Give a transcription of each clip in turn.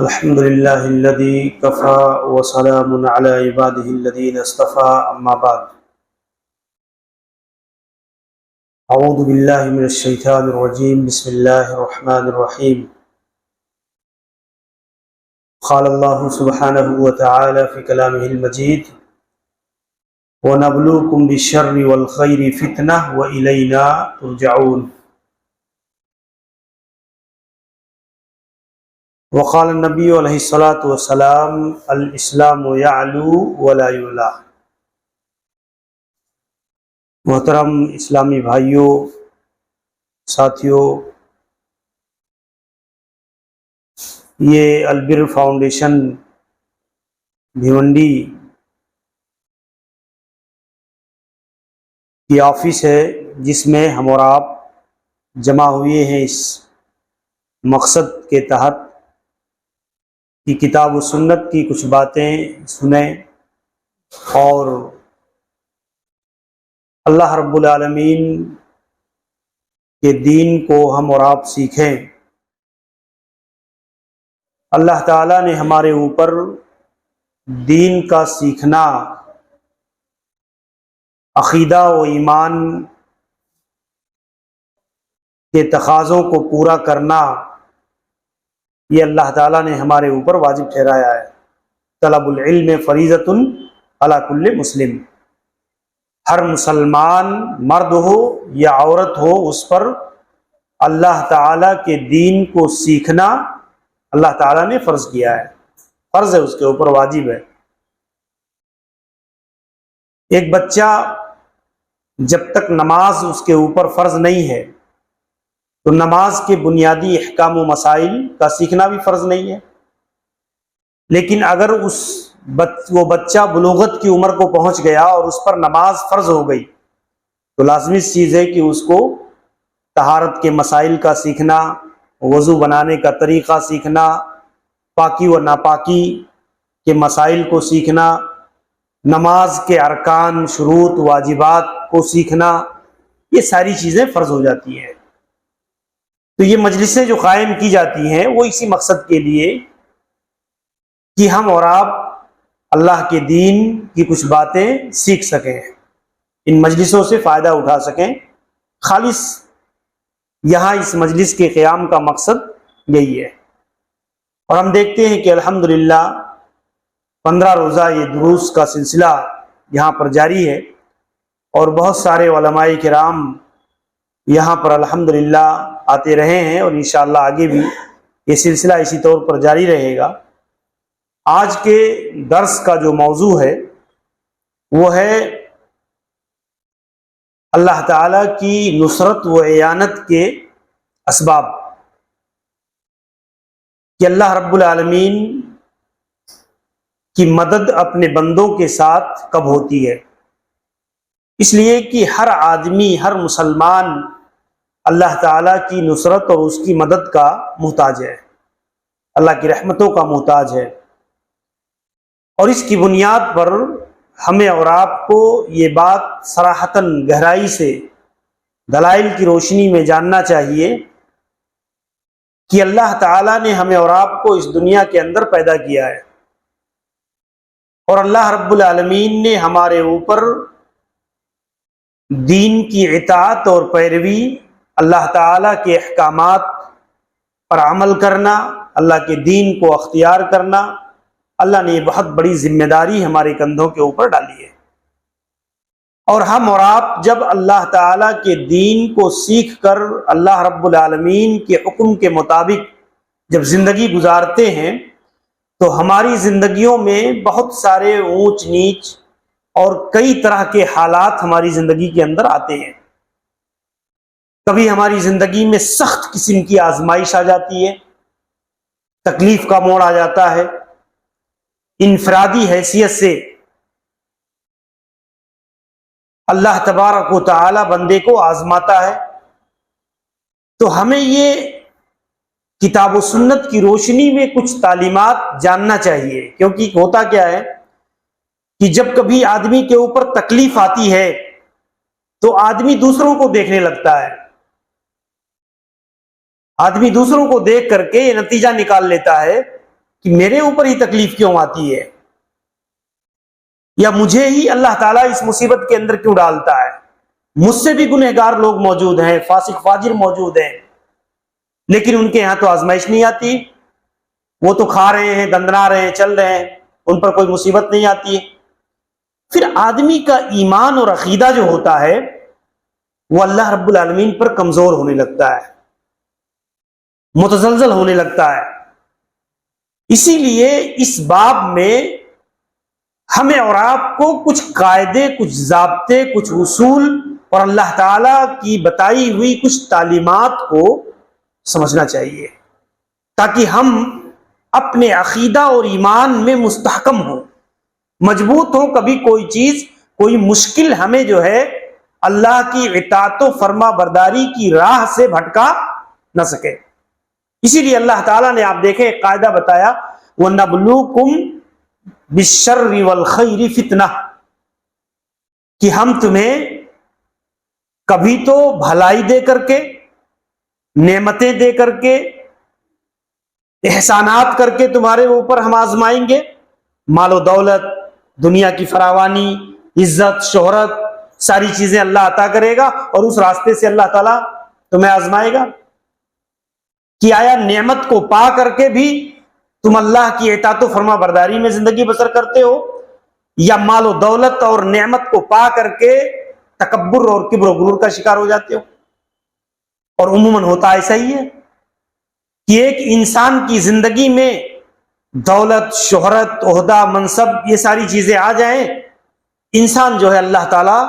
الحمد لله الذي كفى وسلام على عباده الذين اصطفى أما بعد أعوذ بالله من الشيطان الرجيم بسم الله الرحمن الرحيم قال الله سبحانه وتعالى في كلامه المجيد وَنَبْلُوكُمْ بِالشَّرِّ وَالْخَيْرِ فِتْنَةً وَإِلَيْنَا تُرْجَعُونَ وقال النبی علیہ الصلاۃ والسلام الاسلام یعلو ولا یعلی۔ محترم اسلامی بھائیوں، ساتھیوں، یہ البر فاؤنڈیشن بھیونڈی کی آفس ہے جس میں ہم اور آپ جمع ہوئے ہیں اس مقصد کے تحت کہ کتاب و سنت کی کچھ باتیں سنیں اور اللہ رب العالمین کے دین کو ہم اور آپ سیکھیں۔ اللہ تعالیٰ نے ہمارے اوپر دین کا سیکھنا، عقیدہ و ایمان کے تقاضوں کو پورا کرنا، یہ اللہ تعالیٰ نے ہمارے اوپر واجب ٹھہرایا ہے۔ طلب العلم فریضۃ علی کل مسلم، ہر مسلمان مرد ہو یا عورت ہو اس پر اللہ تعالیٰ کے دین کو سیکھنا اللہ تعالیٰ نے فرض کیا ہے، فرض ہے، اس کے اوپر واجب ہے۔ ایک بچہ جب تک نماز اس کے اوپر فرض نہیں ہے تو نماز کے بنیادی احکام و مسائل کا سیکھنا بھی فرض نہیں ہے، لیکن اگر وہ بچہ بلوغت کی عمر کو پہنچ گیا اور اس پر نماز فرض ہو گئی تو لازمی چیز ہے کہ اس کو طہارت کے مسائل کا سیکھنا، وضو بنانے کا طریقہ سیکھنا، پاکی و ناپاکی کے مسائل کو سیکھنا، نماز کے ارکان، شروط، واجبات کو سیکھنا، یہ ساری چیزیں فرض ہو جاتی ہیں۔ تو یہ مجلسیں جو قائم کی جاتی ہیں وہ اسی مقصد کے لیے کہ ہم اور آپ اللہ کے دین کی کچھ باتیں سیکھ سکیں، ان مجلسوں سے فائدہ اٹھا سکیں۔ خالص یہاں اس مجلس کے قیام کا مقصد یہی ہے۔ اور ہم دیکھتے ہیں کہ الحمدللہ 15 روزہ یہ دروس کا سلسلہ یہاں پر جاری ہے اور بہت سارے علماء کرام یہاں پر الحمدللہ آتے رہے ہیں اور انشاءاللہ آگے بھی یہ سلسلہ اسی طور پر جاری رہے گا۔ آج کے درس کا جو موضوع ہے وہ ہے اللہ تعالیٰ کی نصرت و اعانت کے اسباب، کہ اللہ رب العالمین کی مدد اپنے بندوں کے ساتھ کب ہوتی ہے۔ اس لیے کہ ہر آدمی، ہر مسلمان اللہ تعالیٰ کی نصرت اور اس کی مدد کا محتاج ہے، اللہ کی رحمتوں کا محتاج ہے، اور اس کی بنیاد پر ہمیں اور آپ کو یہ بات صراحتاً گہرائی سے دلائل کی روشنی میں جاننا چاہیے کہ اللہ تعالیٰ نے ہمیں اور آپ کو اس دنیا کے اندر پیدا کیا ہے، اور اللہ رب العالمین نے ہمارے اوپر دین کی اطاعت اور پیروی، اللہ تعالیٰ کے احکامات پر عمل کرنا، اللہ کے دین کو اختیار کرنا، اللہ نے یہ بہت بڑی ذمہ داری ہمارے کندھوں کے اوپر ڈالی ہے۔ اور ہم اور آپ جب اللہ تعالیٰ کے دین کو سیکھ کر اللہ رب العالمین کے حکم کے مطابق جب زندگی گزارتے ہیں تو ہماری زندگیوں میں بہت سارے اونچ نیچ اور کئی طرح کے حالات ہماری زندگی کے اندر آتے ہیں۔ کبھی ہماری زندگی میں سخت قسم کی آزمائش آ جاتی ہے، تکلیف کا موڑ آ جاتا ہے، انفرادی حیثیت سے اللہ تبارک و تعالی بندے کو آزماتا ہے۔ تو ہمیں یہ کتاب و سنت کی روشنی میں کچھ تعلیمات جاننا چاہیے، کیونکہ ہوتا کیا ہے کہ جب کبھی آدمی کے اوپر تکلیف آتی ہے تو آدمی دوسروں کو دیکھنے لگتا ہے، آدمی دوسروں کو دیکھ کر کے یہ نتیجہ نکال لیتا ہے کہ میرے اوپر ہی تکلیف کیوں آتی ہے، یا مجھے ہی اللہ تعالیٰ اس مصیبت کے اندر کیوں ڈالتا ہے؟ مجھ سے بھی گنہگار لوگ موجود ہیں، فاسق فاجر موجود ہیں، لیکن ان کے یہاں تو آزمائش نہیں آتی، وہ تو کھا رہے ہیں، دندنا رہے ہیں، چل رہے ہیں، ان پر کوئی مصیبت نہیں آتی ہے۔ پھر آدمی کا ایمان اور عقیدہ جو ہوتا ہے وہ اللہ رب العالمین پر کمزور ہونے لگتا ہے، متزلزل ہونے لگتا ہے۔ اسی لیے اس باب میں ہمیں اور آپ کو کچھ قاعدے، کچھ ضابطے، کچھ اصول اور اللہ تعالی کی بتائی ہوئی کچھ تعلیمات کو سمجھنا چاہیے، تاکہ ہم اپنے عقیدہ اور ایمان میں مستحکم ہوں، مضبوط ہوں، کبھی کوئی چیز، کوئی مشکل ہمیں جو ہے اللہ کی اطاعت و فرما برداری کی راہ سے بھٹکا نہ سکے۔ اسی لیے اللہ تعالیٰ نے آپ دیکھیں ایک قاعدہ بتایا، وَنَبْلُوكُمْ بِالشَّرِّ وَالْخَيْرِ فِتْنَةً، کہ ہم تمہیں کبھی تو بھلائی دے کر کے، نعمتیں دے کر کے، احسانات کر کے تمہارے اوپر ہم آزمائیں گے، مال و دولت، دنیا کی فراوانی، عزت، شہرت، ساری چیزیں اللہ عطا کرے گا، اور اس راستے سے اللہ تعالیٰ تمہیں آزمائے گا کہ آیا نعمت کو پا کر کے بھی تم اللہ کی اطاعت و فرما برداری میں زندگی بسر کرتے ہو، یا مال و دولت اور نعمت کو پا کر کے تکبر اور کبر و غرور کا شکار ہو جاتے ہو۔ اور عموماً ہوتا ایسا ہی ہے کہ ایک انسان کی زندگی میں دولت، شہرت، عہدہ، منصب، یہ ساری چیزیں آ جائیں، انسان جو ہے اللہ تعالیٰ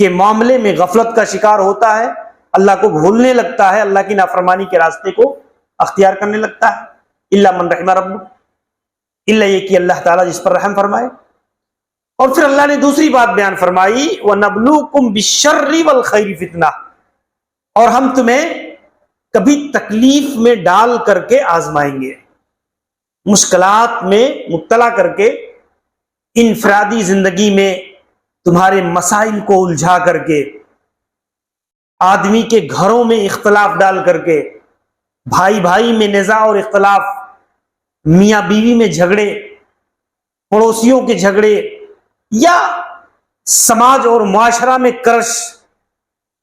کے معاملے میں غفلت کا شکار ہوتا ہے، اللہ کو بھولنے لگتا ہے، اللہ کی نافرمانی کے راستے کو اختیار کرنے لگتا ہے۔ الا من رحم ربک، الا یہ کہ اللہ تعالیٰ جس پر رحم فرمائے۔ اور پھر اللہ نے دوسری بات بیان فرمائی، وَنَبْلُوكُمْ بِالشَّرِّ وَالْخَيْرِ فِتْنَةً، اور ہم تمہیں کبھی تکلیف میں ڈال کر کے آزمائیں گے، مشکلات میں مبتلا کر کے، انفرادی زندگی میں تمہارے مسائل کو الجھا کر کے، آدمی کے گھروں میں اختلاف ڈال کر کے، بھائی بھائی میں نزاع اور اختلاف، میاں بیوی میں جھگڑے، پڑوسیوں کے جھگڑے، یا سماج اور معاشرہ میں کرش،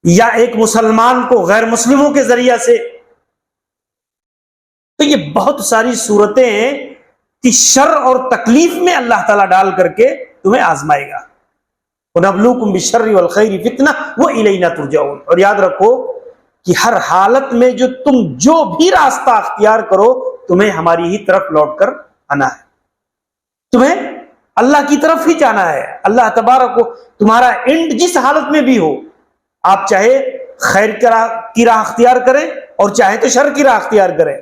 یا ایک مسلمان کو غیر مسلموں کے ذریعہ سے، تو یہ بہت ساری صورتیں ہیں کہ شر اور تکلیف میں اللہ تعالیٰ ڈال کر کے تمہیں آزمائے گا۔ وَنَبْلُوكُمْ بِالشَّرِّ وَالْخَيْرِ فِتْنَةً وَإِلَيْنَا تُرْجَعُونَ، اور یاد رکھو کہ ہر حالت میں جو بھی راستہ اختیار کرو، تمہیں ہماری ہی طرف لوٹ کر آنا ہے، تمہیں اللہ کی طرف ہی جانا ہے۔ اللہ تبارک کو تمہارا اینڈ جس حالت میں بھی ہو، آپ چاہے خیر کی راہ اختیار کریں اور چاہے تو شر کی راہ اختیار کریں،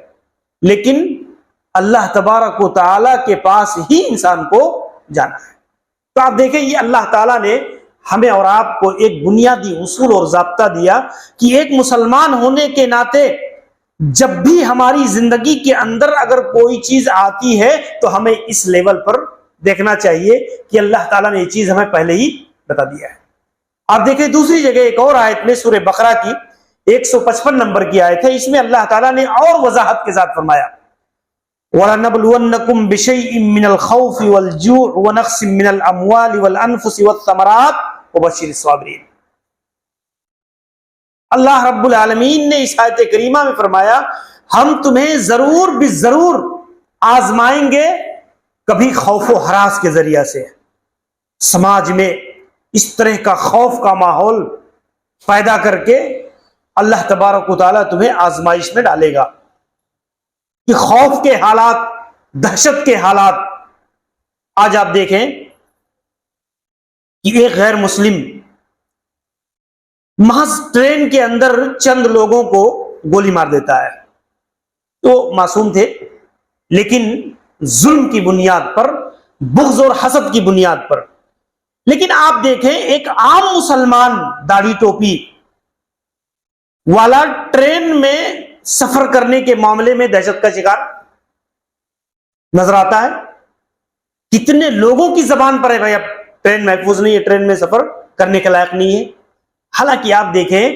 لیکن اللہ تبارک و تعالیٰ کے پاس ہی انسان کو جانا ہے۔ تو آپ دیکھیں یہ اللہ تعالیٰ نے ہمیں اور آپ کو ایک بنیادی اصول اور ضابطہ دیا کہ ایک مسلمان ہونے کے ناطے جب بھی ہماری زندگی کے اندر اگر کوئی چیز آتی ہے تو ہمیں اس لیول پر دیکھنا چاہیے کہ اللہ تعالیٰ نے یہ چیز ہمیں پہلے ہی بتا دیا ہے۔ آپ دیکھیں دوسری جگہ ایک اور آیت میں، سورہ بقرہ کی 155 نمبر کی آیت ہے، اس میں اللہ تعالیٰ نے اور وضاحت کے ساتھ فرمایا، وَلَنَبْلُوَنَّكُمْ بِشَيْءٍ مِّنَ الْخَوْفِ وَالْجُوعِ وَنَقْصٍ مِّنَ الْأَمْوَالِ وَالْأَنفُسِ وَالثَّمَرَاتِ وَبَشِّرِ الصَّابِرِينَ۔ اللہ رب العالمین نے اس آیت کریمہ میں فرمایا ہم تمہیں ضرور بالضرور آزمائیں گے، کبھی خوف و ہراس کے ذریعہ سے، سماج میں اس طرح کا خوف کا ماحول پیدا کر کے اللہ تبارک و تعالیٰ تمہیں آزمائش میں ڈالے گا کہ خوف کے حالات، دہشت کے حالات۔ آج آپ دیکھیں کہ ایک غیر مسلم محض ٹرین کے اندر چند لوگوں کو گولی مار دیتا ہے، تو معصوم تھے، لیکن ظلم کی بنیاد پر، بغض اور حسد کی بنیاد پر۔ لیکن آپ دیکھیں ایک عام مسلمان داڑھی ٹوپی والا ٹرین میں سفر کرنے کے معاملے میں دہشت کا شکار نظر آتا ہے۔ کتنے لوگوں کی زبان پر ہے بھائی اب ٹرین محفوظ نہیں ہے، ٹرین میں سفر کرنے کے لائق نہیں ہے۔ حالانکہ آپ دیکھیں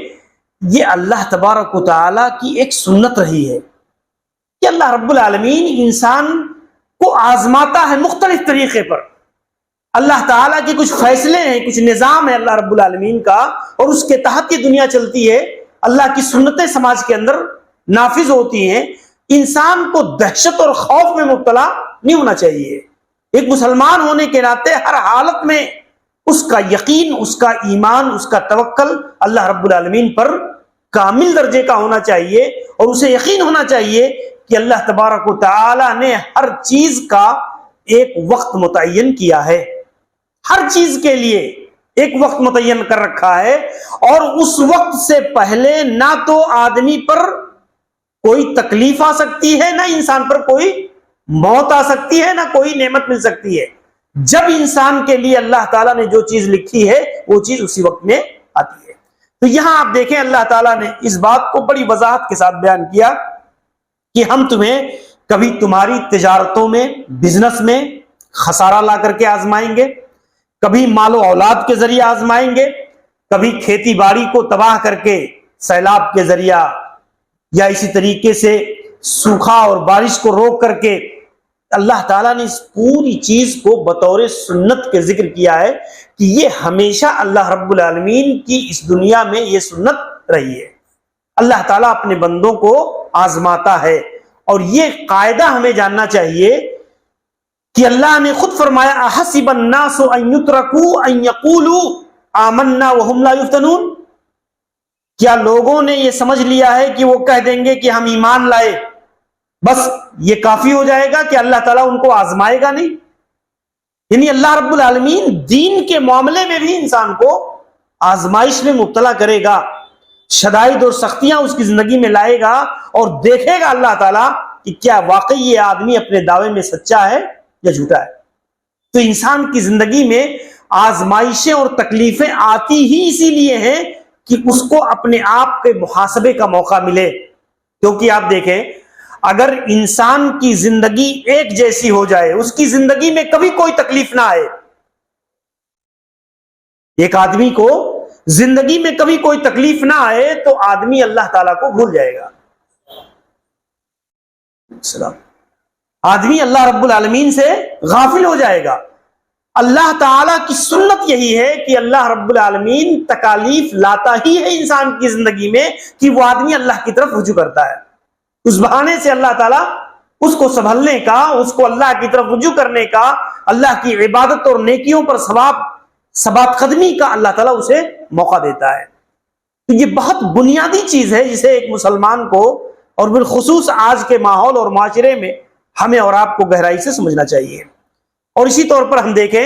یہ اللہ تبارک و تعالیٰ کی ایک سنت رہی ہے کہ اللہ رب العالمین انسان کو آزماتا ہے مختلف طریقے پر. اللہ تعالیٰ کے کچھ فیصلے ہیں, کچھ نظام ہے اللہ رب العالمین کا, اور اس کے تحت یہ دنیا چلتی ہے. اللہ کی سنتیں سماج کے اندر نافذ ہوتی ہیں. انسان کو دہشت اور خوف میں مبتلا نہیں ہونا چاہیے. ایک مسلمان ہونے کے ناطے ہر حالت میں اس کا یقین, اس کا ایمان, اس کا توکل اللہ رب العالمین پر کامل درجے کا ہونا چاہیے, اور اسے یقین ہونا چاہیے کہ اللہ تبارک و تعالی نے ہر چیز کا ایک وقت متعین کیا ہے. ہر چیز کے لیے ایک وقت متعین کر رکھا ہے, اور اس وقت سے پہلے نہ تو آدمی پر کوئی تکلیف آ سکتی ہے, نہ انسان پر کوئی موت آ سکتی ہے, نہ کوئی نعمت مل سکتی ہے. جب انسان کے لیے اللہ تعالیٰ نے جو چیز لکھی ہے وہ چیز اسی وقت میں آتی ہے. تو یہاں آپ دیکھیں اللہ تعالیٰ نے اس بات کو بڑی وضاحت کے ساتھ بیان کیا کہ ہم تمہیں کبھی تمہاری تجارتوں میں, بزنس میں خسارہ لا کر کے آزمائیں گے, کبھی مال و اولاد کے ذریعے آزمائیں گے, کبھی کھیتی باڑی کو تباہ کر کے سیلاب کے ذریعہ, یا اسی طریقے سے سوکھا اور بارش کو روک کر کے. اللہ تعالیٰ نے اس پوری چیز کو بطور سنت کے ذکر کیا ہے کہ یہ ہمیشہ اللہ رب العالمین کی اس دنیا میں یہ سنت رہی ہے. اللہ تعالیٰ اپنے بندوں کو آزماتا ہے, اور یہ قاعدہ ہمیں جاننا چاہیے کہ اللہ نے خود فرمایا احسب الناس ان یترکوا ان یقولوا آمنا وهم لا یفتنون. کیا لوگوں نے یہ سمجھ لیا ہے کہ وہ کہہ دیں گے کہ ہم ایمان لائے, بس یہ کافی ہو جائے گا کہ اللہ تعالیٰ ان کو آزمائے گا نہیں؟ یعنی اللہ رب العالمین دین کے معاملے میں بھی انسان کو آزمائش میں مبتلا کرے گا, شدائد اور سختیاں اس کی زندگی میں لائے گا, اور دیکھے گا اللہ تعالیٰ کہ کیا واقعی یہ آدمی اپنے دعوے میں سچا ہے یا جھوٹا ہے. تو انسان کی زندگی میں آزمائشیں اور تکلیفیں آتی ہی اسی لیے ہیں کہ اس کو اپنے آپ کے محاسبے کا موقع ملے. کیونکہ آپ دیکھیں, اگر انسان کی زندگی ایک جیسی ہو جائے, اس کی زندگی میں کبھی کوئی تکلیف نہ آئے, ایک آدمی کو زندگی میں کبھی کوئی تکلیف نہ آئے تو آدمی اللہ تعالیٰ کو بھول جائے گا. آدمی اللہ رب العالمین سے غافل ہو جائے گا. اللہ تعالیٰ کی سنت یہی ہے کہ اللہ رب العالمین تکالیف لاتا ہی ہے انسان کی زندگی میں کہ وہ آدمی اللہ کی طرف رجوع کرتا ہے. اس بہانے سے اللہ تعالیٰ اس کو سنبھلنے کا, اس کو اللہ کی طرف رجوع کرنے کا, اللہ کی عبادت اور نیکیوں پر ثبات قدمی کا اللہ تعالیٰ اسے موقع دیتا ہے. تو یہ بہت بنیادی چیز ہے جسے ایک مسلمان کو, اور بالخصوص آج کے ماحول اور معاشرے میں ہمیں اور آپ کو گہرائی سے سمجھنا چاہیے. اور اسی طور پر ہم دیکھیں,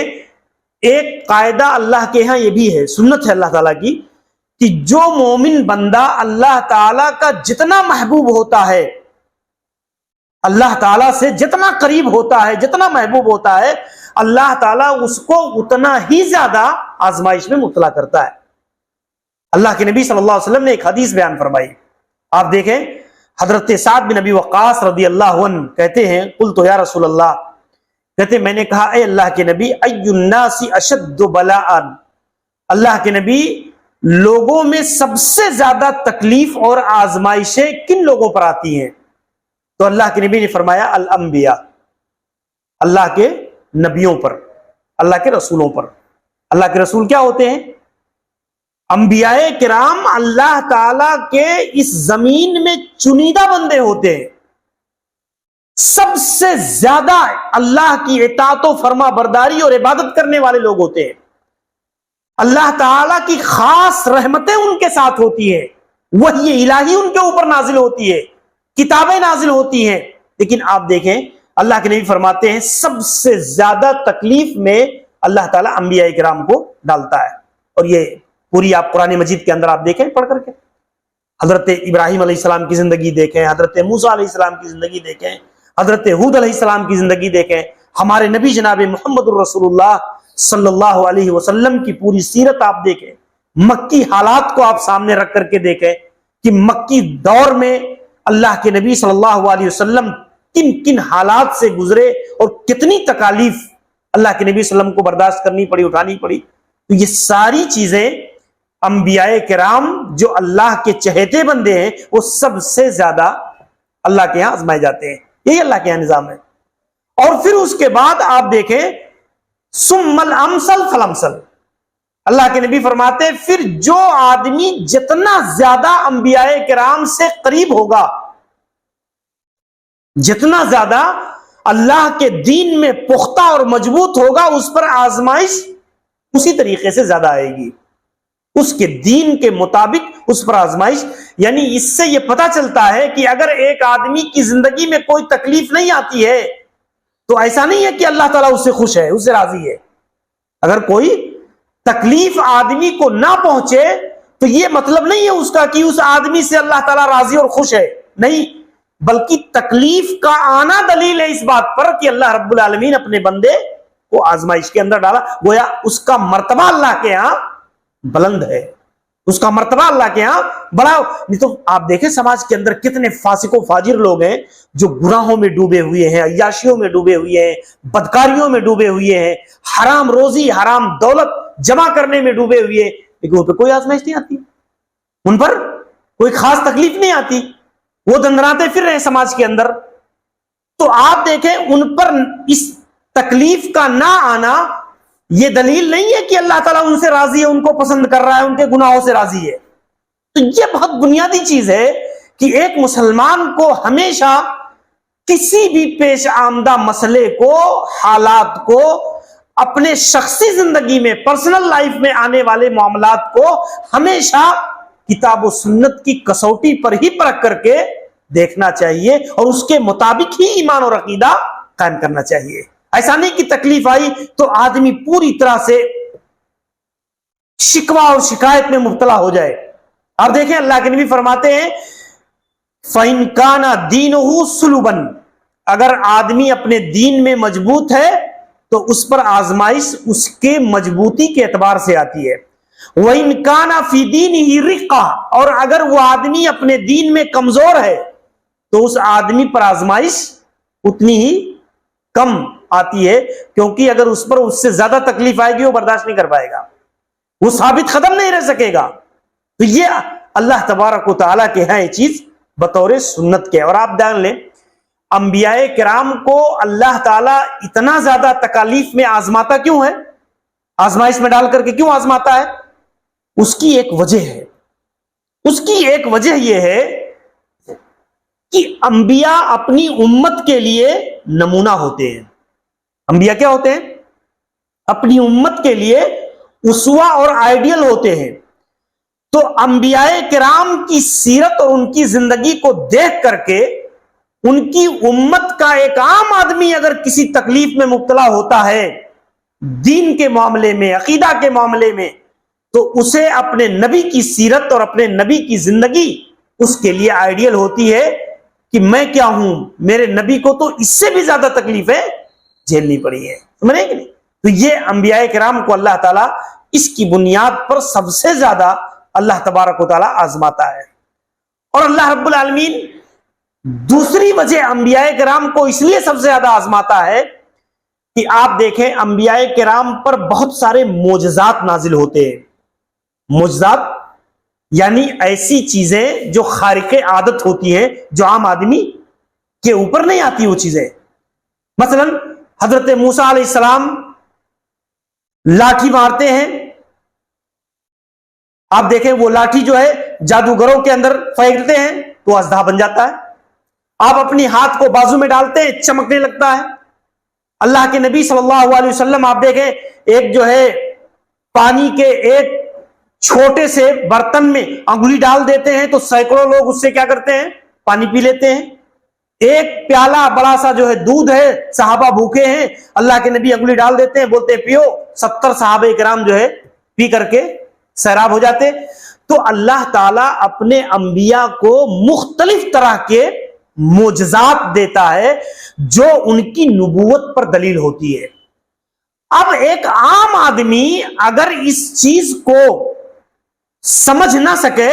ایک قاعدہ اللہ کے ہاں یہ بھی ہے, سنت ہے اللہ تعالیٰ کی, کہ جو مومن بندہ اللہ تعالیٰ کا جتنا محبوب ہوتا ہے, اللہ تعالیٰ سے جتنا قریب ہوتا ہے, جتنا محبوب ہوتا ہے, اللہ تعالیٰ اس کو اتنا ہی زیادہ آزمائش میں مبتلا کرتا ہے. اللہ کے نبی صلی اللہ علیہ وسلم نے ایک حدیث بیان فرمائی. آپ دیکھیں, حضرت سعد بن ابی وقاص رضی اللہ عنہ کہتے ہیں, قلت یا رسول اللہ, کہتے میں نے کہا اے اللہ کے نبی, ای الناس اشد بلاء, اللہ کے نبی لوگوں میں سب سے زیادہ تکلیف اور آزمائشیں کن لوگوں پر آتی ہیں؟ تو اللہ کے نبی نے فرمایا الانبیاء, اللہ کے نبیوں پر, اللہ کے رسولوں پر. اللہ کے رسول کیا ہوتے ہیں؟ انبیاء کرام اللہ تعالی کے اس زمین میں چنیدہ بندے ہوتے ہیں, سب سے زیادہ اللہ کی اطاعت و فرما برداری اور عبادت کرنے والے لوگ ہوتے ہیں. اللہ تعالیٰ کی خاص رحمتیں ان کے ساتھ ہوتی ہیں, وحی الہی ان کے اوپر نازل ہوتی ہے, کتابیں نازل ہوتی ہیں. لیکن آپ دیکھیں اللہ کے نبی فرماتے ہیں سب سے زیادہ تکلیف میں اللہ تعالیٰ انبیاء کرام کو ڈالتا ہے. اور یہ پوری آپ قرآن مجید کے اندر آپ دیکھیں پڑھ کر کے, حضرت ابراہیم علیہ السلام کی زندگی دیکھیں, حضرت موسیٰ علیہ السلام کی زندگی دیکھیں, حضرت ہود علیہ السلام کی زندگی دیکھیں, ہمارے نبی جناب محمد الرسول اللہ صلی اللہ علیہ وسلم کی پوری سیرت آپ دیکھیں, مکی حالات کو آپ سامنے رکھ کر کے دیکھیں کہ مکی دور میں اللہ کے نبی صلی اللہ علیہ وسلم کن کن حالات سے گزرے اور کتنی تکالیف اللہ کے نبی صلی اللہ علیہ وسلم کو برداشت کرنی پڑی, اٹھانی پڑی. تو یہ ساری چیزیں انبیاء کرام جو اللہ کے چہیتے بندے ہیں وہ سب سے زیادہ اللہ کے یہاں آزمائے جاتے ہیں. یہی اللہ کے یہاں نظام ہے. اور پھر اس کے بعد آپ دیکھیں ثم الامثل فالامثل، اللہ کے نبی فرماتے ہیں پھر جو آدمی جتنا زیادہ انبیاء کرام سے قریب ہوگا، جتنا زیادہ اللہ کے دین میں پختہ اور مضبوط ہوگا، اس پر آزمائش اسی طریقے سے زیادہ آئے گی، اس کے دین کے مطابق اس پر آزمائش. یعنی اس سے یہ پتہ چلتا ہے کہ اگر ایک آدمی کی زندگی میں کوئی تکلیف نہیں آتی ہے تو ایسا نہیں ہے کہ اللہ تعالیٰ اس سے خوش ہے، اس سے راضی ہے. اگر کوئی تکلیف آدمی کو نہ پہنچے تو یہ مطلب نہیں ہے اس کا کہ اس آدمی سے اللہ تعالیٰ راضی اور خوش ہے، نہیں، بلکہ تکلیف کا آنا دلیل ہے اس بات پر کہ اللہ رب العالمین اپنے بندے کو آزمائش کے اندر ڈالا. گویا اس کا مرتبہ اللہ کے ہاں بلند ہے، اس کا مرتبہ اللہ کے ہاں بڑا. نہیں تو آپ دیکھیں سماج کے اندر کتنے فاسق و فاجر لوگ ہیں جو گناہوں میں ڈوبے ہوئے ہیں، عیاشیوں میں ڈوبے ہوئے ہیں، بدکاریوں میں ڈوبے ہوئے ہیں، حرام روزی حرام دولت جمع کرنے میں ڈوبے ہوئے، لیکن وہ پہ کوئی آزمائش نہیں آتی، ان پر کوئی خاص تکلیف نہیں آتی، وہ دندناتے پھر رہے سماج کے اندر. تو آپ دیکھیں ان پر اس تکلیف کا نہ آنا یہ دلیل نہیں ہے کہ اللہ تعالیٰ ان سے راضی ہے، ان کو پسند کر رہا ہے، ان کے گناہوں سے راضی ہے. تو یہ بہت بنیادی چیز ہے کہ ایک مسلمان کو ہمیشہ کسی بھی پیش آمدہ مسئلے کو، حالات کو، اپنے شخصی زندگی میں، پرسنل لائف میں آنے والے معاملات کو ہمیشہ کتاب و سنت کی کسوٹی پر ہی پرکھ کر کے دیکھنا چاہیے اور اس کے مطابق ہی ایمان اور عقیدہ قائم کرنا چاہیے. ایسا نہیں کہ تکلیف آئی تو آدمی پوری طرح سے شکوہ اور شکایت میں مبتلا ہو جائے. اب دیکھیں اللہ کے نبی فرماتے ہیں فَإِن كَانَ دِينُهُ صُلُبًا، اگر آدمی اپنے دین میں مضبوط ہے تو اس پر آزمائش اس کے مضبوطی کے اعتبار سے آتی ہے. وَإِن كَانَ فِي دِينِهِ رِقَّةٌ، اور اگر وہ آدمی اپنے دین میں کمزور ہے تو اس آدمی پر آزمائش اتنی ہی کم آتی ہے، کیونکہ اگر اس پر اس سے زیادہ تکلیف آئے گی وہ برداشت نہیں کر پائے گا، وہ ثابت قدم نہیں رہ سکے گا. تو یہ اللہ تبارک و تعالیٰ کے ہیں یہ چیز بطور سنت کے. اور آپ جان لیں انبیاء کرام کو اللہ تعالیٰ اتنا زیادہ تکالیف میں آزماتا کیوں ہے، آزمائش میں ڈال کر کے کیوں آزماتا ہے؟ اس کی ایک وجہ ہے. اس کی ایک وجہ یہ ہے کہ انبیاء اپنی امت کے لیے نمونہ ہوتے ہیں. انبیاء کیا ہوتے ہیں؟ اپنی امت کے لیے اسوہ اور آئیڈیل ہوتے ہیں. تو انبیاء کرام کی سیرت اور ان کی زندگی کو دیکھ کر کے ان کی امت کا ایک عام آدمی اگر کسی تکلیف میں مبتلا ہوتا ہے دین کے معاملے میں، عقیدہ کے معاملے میں، تو اسے اپنے نبی کی سیرت اور اپنے نبی کی زندگی اس کے لیے آئیڈیل ہوتی ہے کہ میں کیا ہوں، میرے نبی کو تو اس سے بھی زیادہ تکلیفیں جھیلنی پڑی ہے. سمجھے کہ نہیں؟ تو یہ انبیاء کرام کو اللہ تعالیٰ اس کی بنیاد پر سب سے زیادہ اللہ تبارک و تعالیٰ آزماتا ہے. اور اللہ رب العالمین دوسری وجہ انبیاء کرام کو اس لیے سب سے زیادہ آزماتا ہے کہ آپ دیکھیں انبیاء کرام پر بہت سارے معجزات نازل ہوتے ہیں. معجزات یعنی ایسی چیزیں جو خارق عادت ہوتی ہیں، جو عام آدمی کے اوپر نہیں آتی وہ چیزیں. مثلا حضرت موسیٰ علیہ السلام لاٹھی مارتے ہیں، آپ دیکھیں وہ لاٹھی جو ہے جادوگروں کے اندر پھینکتے ہیں تو اژدہا بن جاتا ہے. آپ اپنی ہاتھ کو بازو میں ڈالتے ہیں چمکنے لگتا ہے. اللہ کے نبی صلی اللہ علیہ وسلم آپ دیکھیں ایک جو ہے پانی کے ایک چھوٹے سے برتن میں انگلی ڈال دیتے ہیں تو سینکڑوں لوگ اس سے کیا کرتے ہیں، پانی پی لیتے ہیں. ایک پیالہ بڑا سا جو ہے دودھ ہے، صحابہ بھوکے ہیں، اللہ کے نبی انگلی ڈال دیتے ہیں، بولتے ہیں پیو، 70 صحابہ کرام جو ہے پی کر کے سیراب ہو جاتے. تو اللہ تعالیٰ اپنے انبیاء کو مختلف طرح کے معجزات دیتا ہے جو ان کی نبوت پر دلیل ہوتی ہے. اب ایک عام آدمی اگر اس چیز کو سمجھ نہ سکے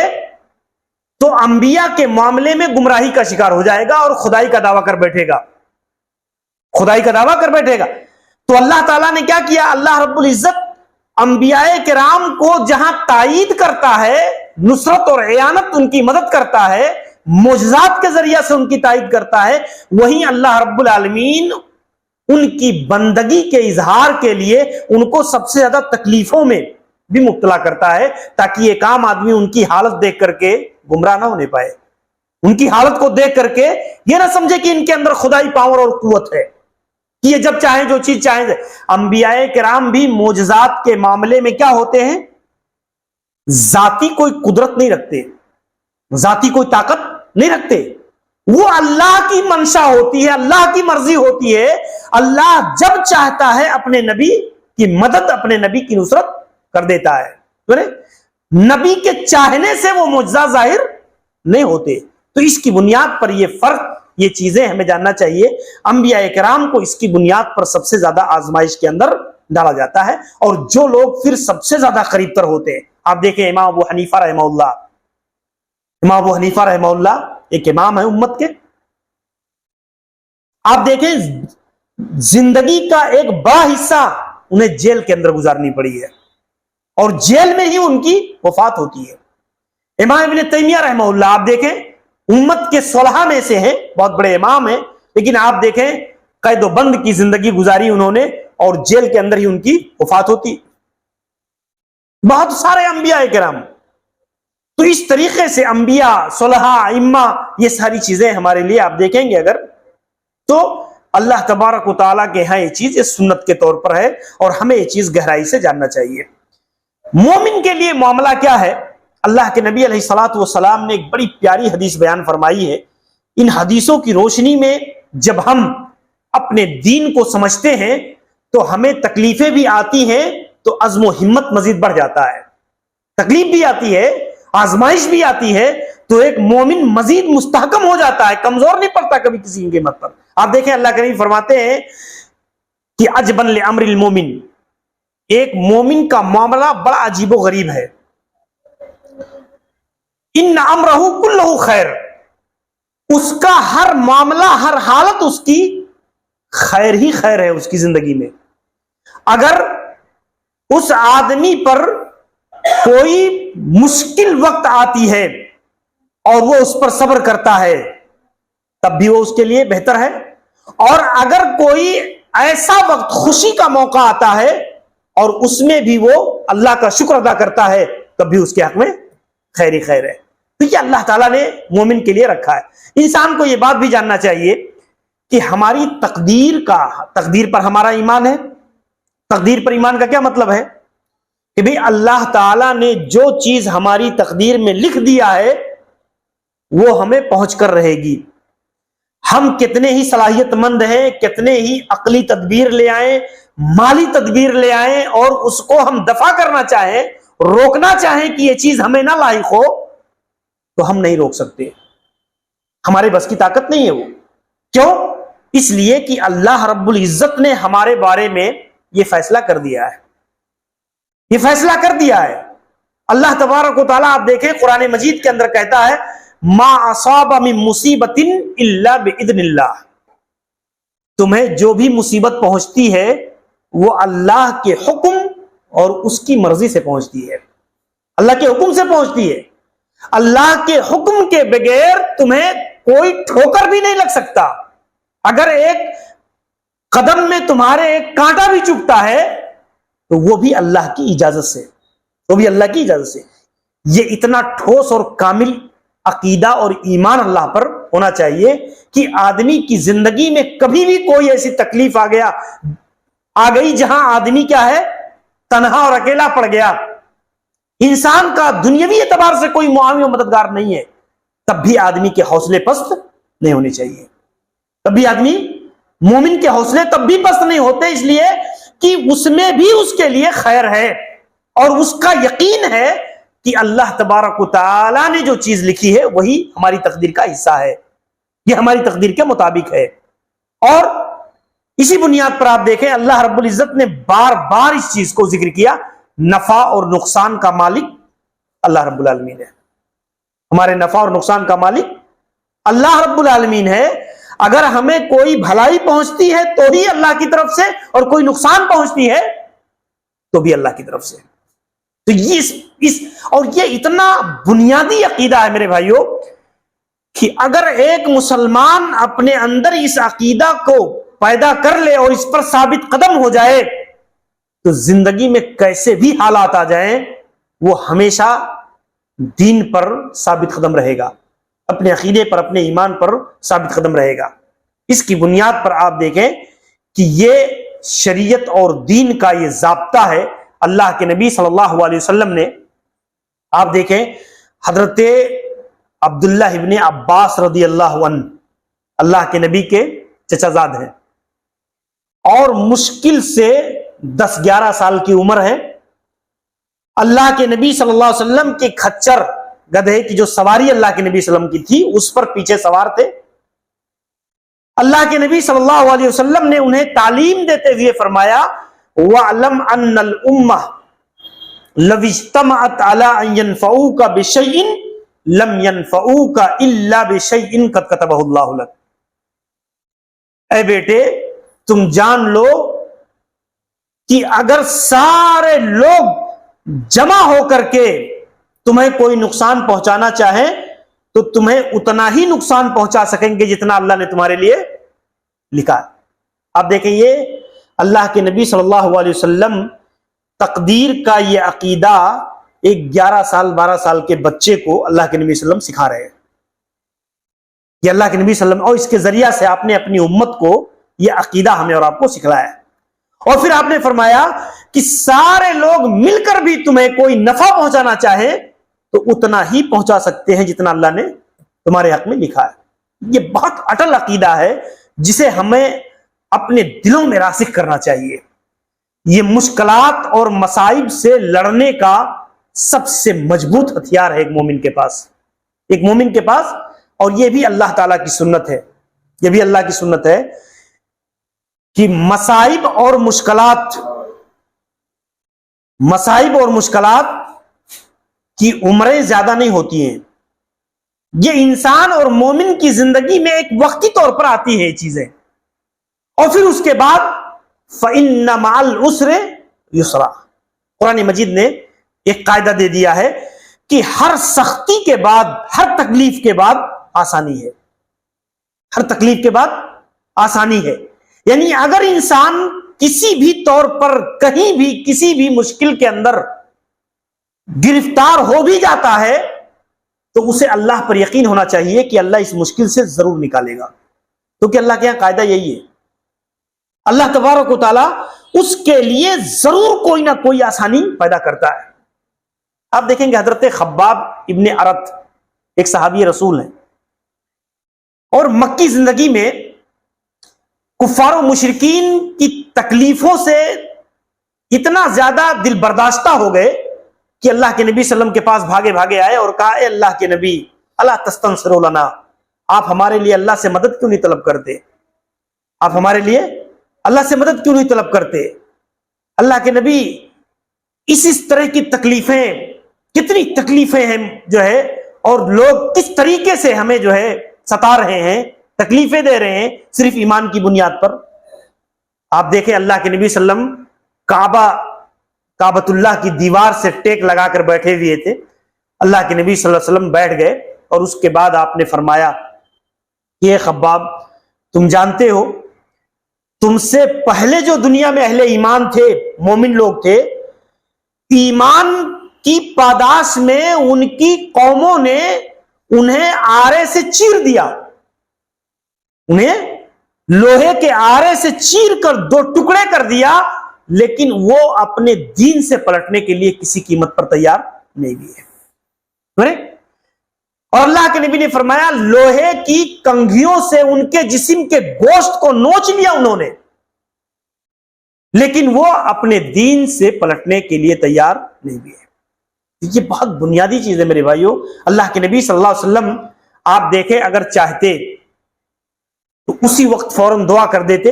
تو انبیاء کے معاملے میں گمراہی کا شکار ہو جائے گا اور خدائی کا دعویٰ کر بیٹھے گا، خدائی کا دعویٰ کر بیٹھے گا. تو اللہ تعالیٰ نے کیا کیا، اللہ رب العزت انبیاء کرام کو جہاں تائید کرتا ہے، نصرت اور اعانت ان کی مدد کرتا ہے، معجزات کے ذریعے سے ان کی تائید کرتا ہے، وہیں اللہ رب العالمین ان کی بندگی کے اظہار کے لیے ان کو سب سے زیادہ تکلیفوں میں بھی مبتلا کرتا ہے، تاکہ ایک عام آدمی ان کی حالت دیکھ کر کے گمراہ نہ ہونے پائے، ان کی حالت کو دیکھ کر کے یہ نہ سمجھے کہ ان کے اندر خدائی پاور اور قوت ہے کہ یہ جب چاہیں جو چیز چاہیں۔ انبیاء کرام بھی معجزات کے معاملے میں کیا ہوتے ہیں؟ ذاتی کوئی قدرت نہیں رکھتے، ذاتی کوئی طاقت نہیں رکھتے، وہ اللہ کی منشا ہوتی ہے، اللہ کی مرضی ہوتی ہے۔ اللہ جب چاہتا ہے اپنے نبی کی مدد، اپنے نبی کی نصرت کر دیتا ہے، نبی کے چاہنے سے وہ معجزہ ظاہر نہیں ہوتے۔ تو اس کی بنیاد پر یہ فرق، یہ چیزیں ہمیں جاننا چاہیے۔ انبیاء کرام کو اس کی بنیاد پر سب سے زیادہ آزمائش کے اندر ڈالا جاتا ہے، اور جو لوگ پھر سب سے زیادہ قریب تر ہوتے ہیں، آپ دیکھیں امام ابو حنیفہ رحمہ اللہ، امام ابو حنیفہ رحمہ اللہ ایک امام ہے امت کے، آپ دیکھیں زندگی کا ایک بڑا حصہ انہیں جیل کے اندر گزارنی پڑی ہے، اور جیل میں ہی ان کی وفات ہوتی ہے۔ امام ابن تیمیہ رحمہ اللہ آپ دیکھیں امت کے صلحاء میں سے ہیں، بہت بڑے امام ہیں، لیکن آپ دیکھیں قید و بند کی زندگی گزاری انہوں نے، اور جیل کے اندر ہی ان کی وفات ہوتی۔ بہت سارے انبیاء کرام، تو اس طریقے سے انبیاء، صلحاء، ائمہ، یہ ساری چیزیں ہمارے لیے آپ دیکھیں گے اگر تو اللہ تبارک و تعالیٰ کے ہاں یہ چیز اس سنت کے طور پر ہے، اور ہمیں یہ چیز گہرائی سے جاننا چاہیے۔ مومن کے لیے معاملہ کیا ہے؟ اللہ کے نبی علیہ الصلوۃ والسلام نے ایک بڑی پیاری حدیث بیان فرمائی ہے۔ ان حدیثوں کی روشنی میں جب ہم اپنے دین کو سمجھتے ہیں تو ہمیں تکلیفیں بھی آتی ہیں تو عزم و ہمت مزید بڑھ جاتا ہے، تکلیف بھی آتی ہے، آزمائش بھی آتی ہے، تو ایک مومن مزید مستحکم ہو جاتا ہے، کمزور نہیں پڑتا کبھی کسی کی ہمت پر۔ آپ دیکھیں اللہ کریم فرماتے ہیں کہ عجبا لامر المومن، ایک مومن کا معاملہ بڑا عجیب و غریب ہے۔ ان امرہ کلہ خیر، اس کا ہر معاملہ، ہر حالت اس کی خیر ہی خیر ہے اس کی زندگی میں۔ اگر اس آدمی پر کوئی مشکل وقت آتی ہے اور وہ اس پر صبر کرتا ہے تب بھی وہ اس کے لیے بہتر ہے، اور اگر کوئی ایسا وقت خوشی کا موقع آتا ہے اور اس میں بھی وہ اللہ کا شکر ادا کرتا ہے تب بھی اس کے حق میں خیر ہی خیر ہے۔ تو یہ اللہ تعالیٰ نے مومن کے لیے رکھا ہے۔ انسان کو یہ بات بھی جاننا چاہیے کہ ہماری تقدیر پر ہمارا ایمان ہے۔ تقدیر پر ایمان کا کیا مطلب ہے؟ کہ بھئی اللہ تعالیٰ نے جو چیز ہماری تقدیر میں لکھ دیا ہے وہ ہمیں پہنچ کر رہے گی۔ ہم کتنے ہی صلاحیت مند ہیں، کتنے ہی عقلی تدبیر لے آئیں، مالی تدبیر لے آئیں، اور اس کو ہم دفع کرنا چاہیں، روکنا چاہیں کہ یہ چیز ہمیں نہ لاحق ہو، تو ہم نہیں روک سکتے، ہمارے بس کی طاقت نہیں ہے وہ۔ کیوں؟ اس لیے کہ اللہ رب العزت نے ہمارے بارے میں یہ فیصلہ کر دیا ہے، یہ فیصلہ کر دیا ہے۔ اللہ تبارک و تعالیٰ آپ دیکھیں قرآن مجید کے اندر کہتا ہے ما اصاب من مصیبت الا باذن اللہ، تمہیں جو بھی مصیبت پہنچتی ہے وہ اللہ کے حکم اور اس کی مرضی سے پہنچتی ہے، اللہ کے حکم سے پہنچتی ہے۔ اللہ کے حکم کے بغیر تمہیں کوئی ٹھوکر بھی نہیں لگ سکتا۔ اگر ایک قدم میں تمہارے ایک کانٹا بھی چبھتا ہے تو وہ بھی اللہ کی اجازت سے، وہ بھی اللہ کی اجازت سے۔ یہ اتنا ٹھوس اور کامل عقیدہ اور ایمان اللہ پر ہونا چاہیے کہ آدمی کی زندگی میں کبھی بھی کوئی ایسی تکلیف آ گئی جہاں آدمی کیا ہے، تنہا اور اکیلا پڑ گیا، انسان کا دنیاوی اعتبار سے کوئی معاون و مددگار نہیں ہے، تب بھی آدمی کے حوصلے پست نہیں ہونے چاہیے، تب بھی آدمی، مومن کے حوصلے تب بھی پست نہیں ہوتے، اس لیے کہ اس میں بھی اس کے لیے خیر ہے، اور اس کا یقین ہے کہ اللہ تبارک و تعالیٰ نے جو چیز لکھی ہے وہی ہماری تقدیر کا حصہ ہے، یہ ہماری تقدیر کے مطابق ہے۔ اور اسی بنیاد پر آپ دیکھیں اللہ رب العزت نے بار بار اس چیز کو ذکر کیا، نفع اور نقصان کا مالک اللہ رب العالمین ہے، ہمارے نفع اور نقصان کا مالک اللہ رب العالمین ہے۔ اگر ہمیں کوئی بھلائی پہنچتی ہے تو بھی اللہ کی طرف سے، اور کوئی نقصان پہنچتی ہے تو بھی اللہ کی طرف سے۔ تو اور یہ اتنا بنیادی عقیدہ ہے میرے بھائیوں کہ اگر ایک مسلمان اپنے اندر اس عقیدہ کو پیدا کر لے اور اس پر ثابت قدم ہو جائے تو زندگی میں کیسے بھی حالات آ جائیں وہ ہمیشہ دین پر ثابت قدم رہے گا، اپنے عقیدے پر، اپنے ایمان پر ثابت قدم رہے گا۔ اس کی بنیاد پر آپ دیکھیں کہ یہ شریعت اور دین کا یہ ضابطہ ہے اللہ کے نبی صلی اللہ علیہ وسلم نے۔ آپ دیکھیں حضرت عبداللہ ابن عباس رضی اللہ عنہ اللہ کے نبی کے چچا زاد ہیں اور مشکل سے 10-11 سال کی عمر ہے۔ اللہ کے نبی صلی اللہ علیہ وسلم کے کھچر گدھے کی جو سواری اللہ کے نبی صلی اللہ علیہ وسلم کی تھی اس پر پیچھے سوار تھے۔ اللہ کے نبی صلی اللہ علیہ وسلم نے انہیں تعلیم دیتے ہوئے فرمایا وَعْلَمْ أَنَّ الْأُمَّةَ لَوِ اجْتَمَعَتْ عَلَىٰ أَن يَنْفَعُوكَ بِشَيْءٍ لَمْ يَنْفَعُوكَ إِلَّا بِشَيْءٍ قَدْ كَتَبَهُ اللَّهُ لَكَ۔ اے بیٹے تم جان لو کہ اگر سارے لوگ جمع ہو کر کے تمہیں کوئی نقصان پہنچانا چاہیں تو تمہیں اتنا ہی نقصان پہنچا سکیں گے جتنا اللہ نے تمہارے لیے لکھا ہے۔ آپ دیکھیں یہ اللہ کے نبی صلی اللہ علیہ وسلم تقدیر کا یہ عقیدہ ایک 11 سال 12 سال کے بچے کو اللہ کے نبی صلی اللہ علیہ وسلم سکھا رہے ہیں۔ یہ اللہ کے نبی صلی اللہ علیہ وسلم اور اس کے ذریعہ سے آپ نے اپنی امت کو یہ عقیدہ ہمیں اور آپ کو سکھلایا ہے۔ اور پھر آپ نے فرمایا کہ سارے لوگ مل کر بھی تمہیں کوئی نفع پہنچانا چاہے تو اتنا ہی پہنچا سکتے ہیں جتنا اللہ نے تمہارے حق میں لکھا ہے۔ یہ بہت اٹل عقیدہ ہے جسے ہمیں اپنے دلوں میں راسخ کرنا چاہیے۔ یہ مشکلات اور مصائب سے لڑنے کا سب سے مضبوط ہتھیار ہے ایک مومن کے پاس، ایک مومن کے پاس، اور یہ بھی اللہ تعالیٰ کی سنت ہے، یہ بھی اللہ کی سنت ہے کہ مصائب اور مشکلات کی عمریں زیادہ نہیں ہوتی ہیں۔ یہ انسان اور مومن کی زندگی میں ایک وقتی طور پر آتی ہے یہ چیزیں، اور پھر اس کے بعد فَإِنَّ مَعَ الْعُسْرِ يُسْرًا۔ قرآن مجید نے ایک قاعدہ دے دیا ہے کہ ہر سختی کے بعد، ہر تکلیف کے بعد آسانی ہے، ہر تکلیف کے بعد آسانی ہے۔ یعنی اگر انسان کسی بھی طور پر کہیں بھی کسی بھی مشکل کے اندر گرفتار ہو بھی جاتا ہے تو اسے اللہ پر یقین ہونا چاہیے کہ اللہ اس مشکل سے ضرور نکالے گا، کیونکہ اللہ کے یہاں قاعدہ یہی ہے، اللہ تبارک و تعالیٰ اس کے لیے ضرور کوئی نہ کوئی آسانی پیدا کرتا ہے۔ آپ دیکھیں گے حضرت خباب ابن ارت ایک صحابی رسول ہیں، اور مکی زندگی میں کفار و مشرکین کی تکلیفوں سے اتنا زیادہ دل برداشتہ ہو گئے کہ اللہ کے نبی صلی اللہ علیہ وسلم کے پاس بھاگے بھاگے آئے اور کہا اے اللہ کے نبی الا تستنصروا لنا، آپ ہمارے لیے اللہ سے مدد کیوں نہیں طلب کرتے؟ آپ ہمارے لیے اللہ سے مدد کیوں نہیں طلب کرتے؟ اللہ کے نبی اس طرح کی تکلیفیں، کتنی تکلیفیں ہیں جو ہے، اور لوگ کس طریقے سے ہمیں جو ہے ستا رہے ہیں، تکلیفیں دے رہے ہیں صرف ایمان کی بنیاد پر۔ آپ دیکھیں اللہ کے نبی صلی اللہ علیہ وسلم کعبۃ اللہ کی دیوار سے ٹیک لگا کر بیٹھے ہوئے تھے، اللہ کے نبی صلی اللہ علیہ وسلم بیٹھ گئے اور اس کے بعد آپ نے فرمایا کہ خباب تم جانتے ہو تم سے پہلے جو دنیا میں اہل ایمان تھے، مومن لوگ تھے، ایمان کی پاداش میں ان کی قوموں نے انہیں آرے سے چیر دیا، انہیں لوہے کے آرے سے چیر کر 2 ٹکڑے کر دیا، لیکن وہ اپنے دین سے پلٹنے کے لیے کسی قیمت پر تیار نہیں ہوئے۔ اور اللہ کے نبی نے فرمایا لوہے کی کنگھیوں سے ان کے جسم کے گوشت کو نوچ لیا انہوں نے، لیکن وہ اپنے دین سے پلٹنے کے لیے تیار نہیں ہوئے۔ یہ بہت بنیادی چیز ہے میرے بھائیوں۔ اللہ کے نبی صلی اللہ علیہ وسلم آپ دیکھیں اگر چاہتے تو اسی وقت فوراً دعا کر دیتے،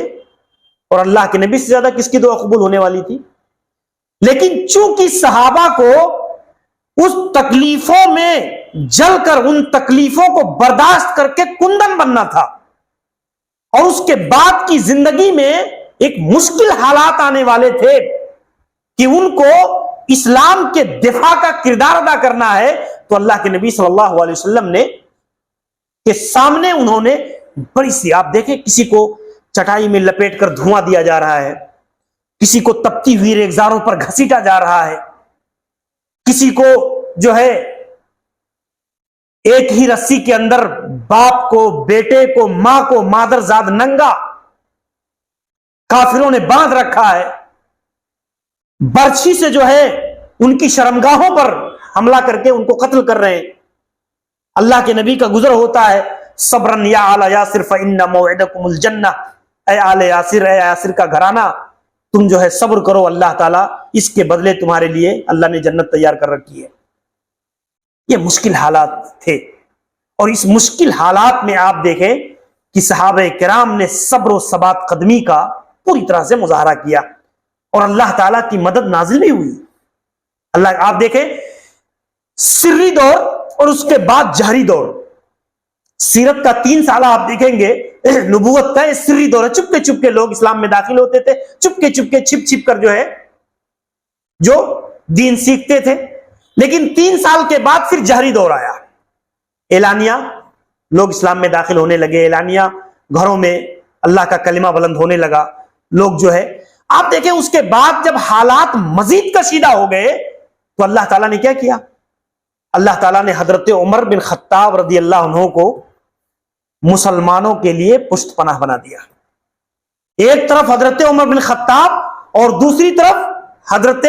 اور اللہ کے نبی سے زیادہ کس کی دعا قبول ہونے والی تھی؟ لیکن چونکہ صحابہ کو اس تکلیفوں میں جل کر ان تکلیفوں کو برداشت کر کے کندن بننا تھا، اور اس کے بعد کی زندگی میں ایک مشکل حالات آنے والے تھے کہ ان کو اسلام کے دفاع کا کردار ادا کرنا ہے، تو اللہ کے نبی صلی اللہ علیہ وسلم نے کے سامنے انہوں نے بڑی سی، آپ دیکھیں کسی کو چٹائی میں لپیٹ کر دھواں دیا جا رہا ہے، کسی کو تپتی ہوئی ریگزاروں پر گھسیٹا جا رہا ہے، کسی کو جو ہے ایک ہی رسی کے اندر باپ کو، بیٹے کو، ماں کو، مادر زاد ننگا کافروں نے باندھ رکھا ہے، برچھی سے جو ہے ان کی شرمگاہوں پر حملہ کر کے ان کو قتل کر رہے ہیں۔ اللہ کے نبی کا گزر ہوتا ہے، صبرن یا آل یاسر فإن موعدکم الجنہ، اے آل یاسر، اے یاسر کا گھرانہ، تم جو ہے صبر کرو، اللہ تعالیٰ اس کے بدلے تمہارے لیے اللہ نے جنت تیار کر رکھی ہے۔ یہ مشکل حالات تھے، اور اس مشکل حالات میں آپ دیکھیں کہ صحابہ کرام نے صبر و ثبات قدمی کا پوری طرح سے مظاہرہ کیا، اور اللہ تعالیٰ کی مدد نازل بھی ہوئی۔ اللہ، آپ دیکھیں سری دور اور اس کے بعد جہری دور، سیرت کا 3 سالہ آپ دیکھیں گے، نبوت کا یہ سری دور ہے، چپکے چپکے لوگ اسلام میں داخل ہوتے تھے، چپکے چپکے چھپ چھپ کر جو دین سیکھتے تھے۔ لیکن 3 سال کے بعد پھر جہری دور آیا، اعلانیہ لوگ اسلام میں داخل ہونے لگے، اعلانیہ گھروں میں اللہ کا کلمہ بلند ہونے لگا، لوگ جو ہے آپ دیکھیں اس کے بعد جب حالات مزید کشیدہ ہو گئے تو اللہ تعالیٰ نے کیا کیا؟ اللہ تعالیٰ نے حضرت عمر بن خطاب رضی اللہ عنہ کو مسلمانوں کے لیے پشت پناہ بنا دیا۔ ایک طرف حضرت عمر بن خطاب اور دوسری طرف حضرت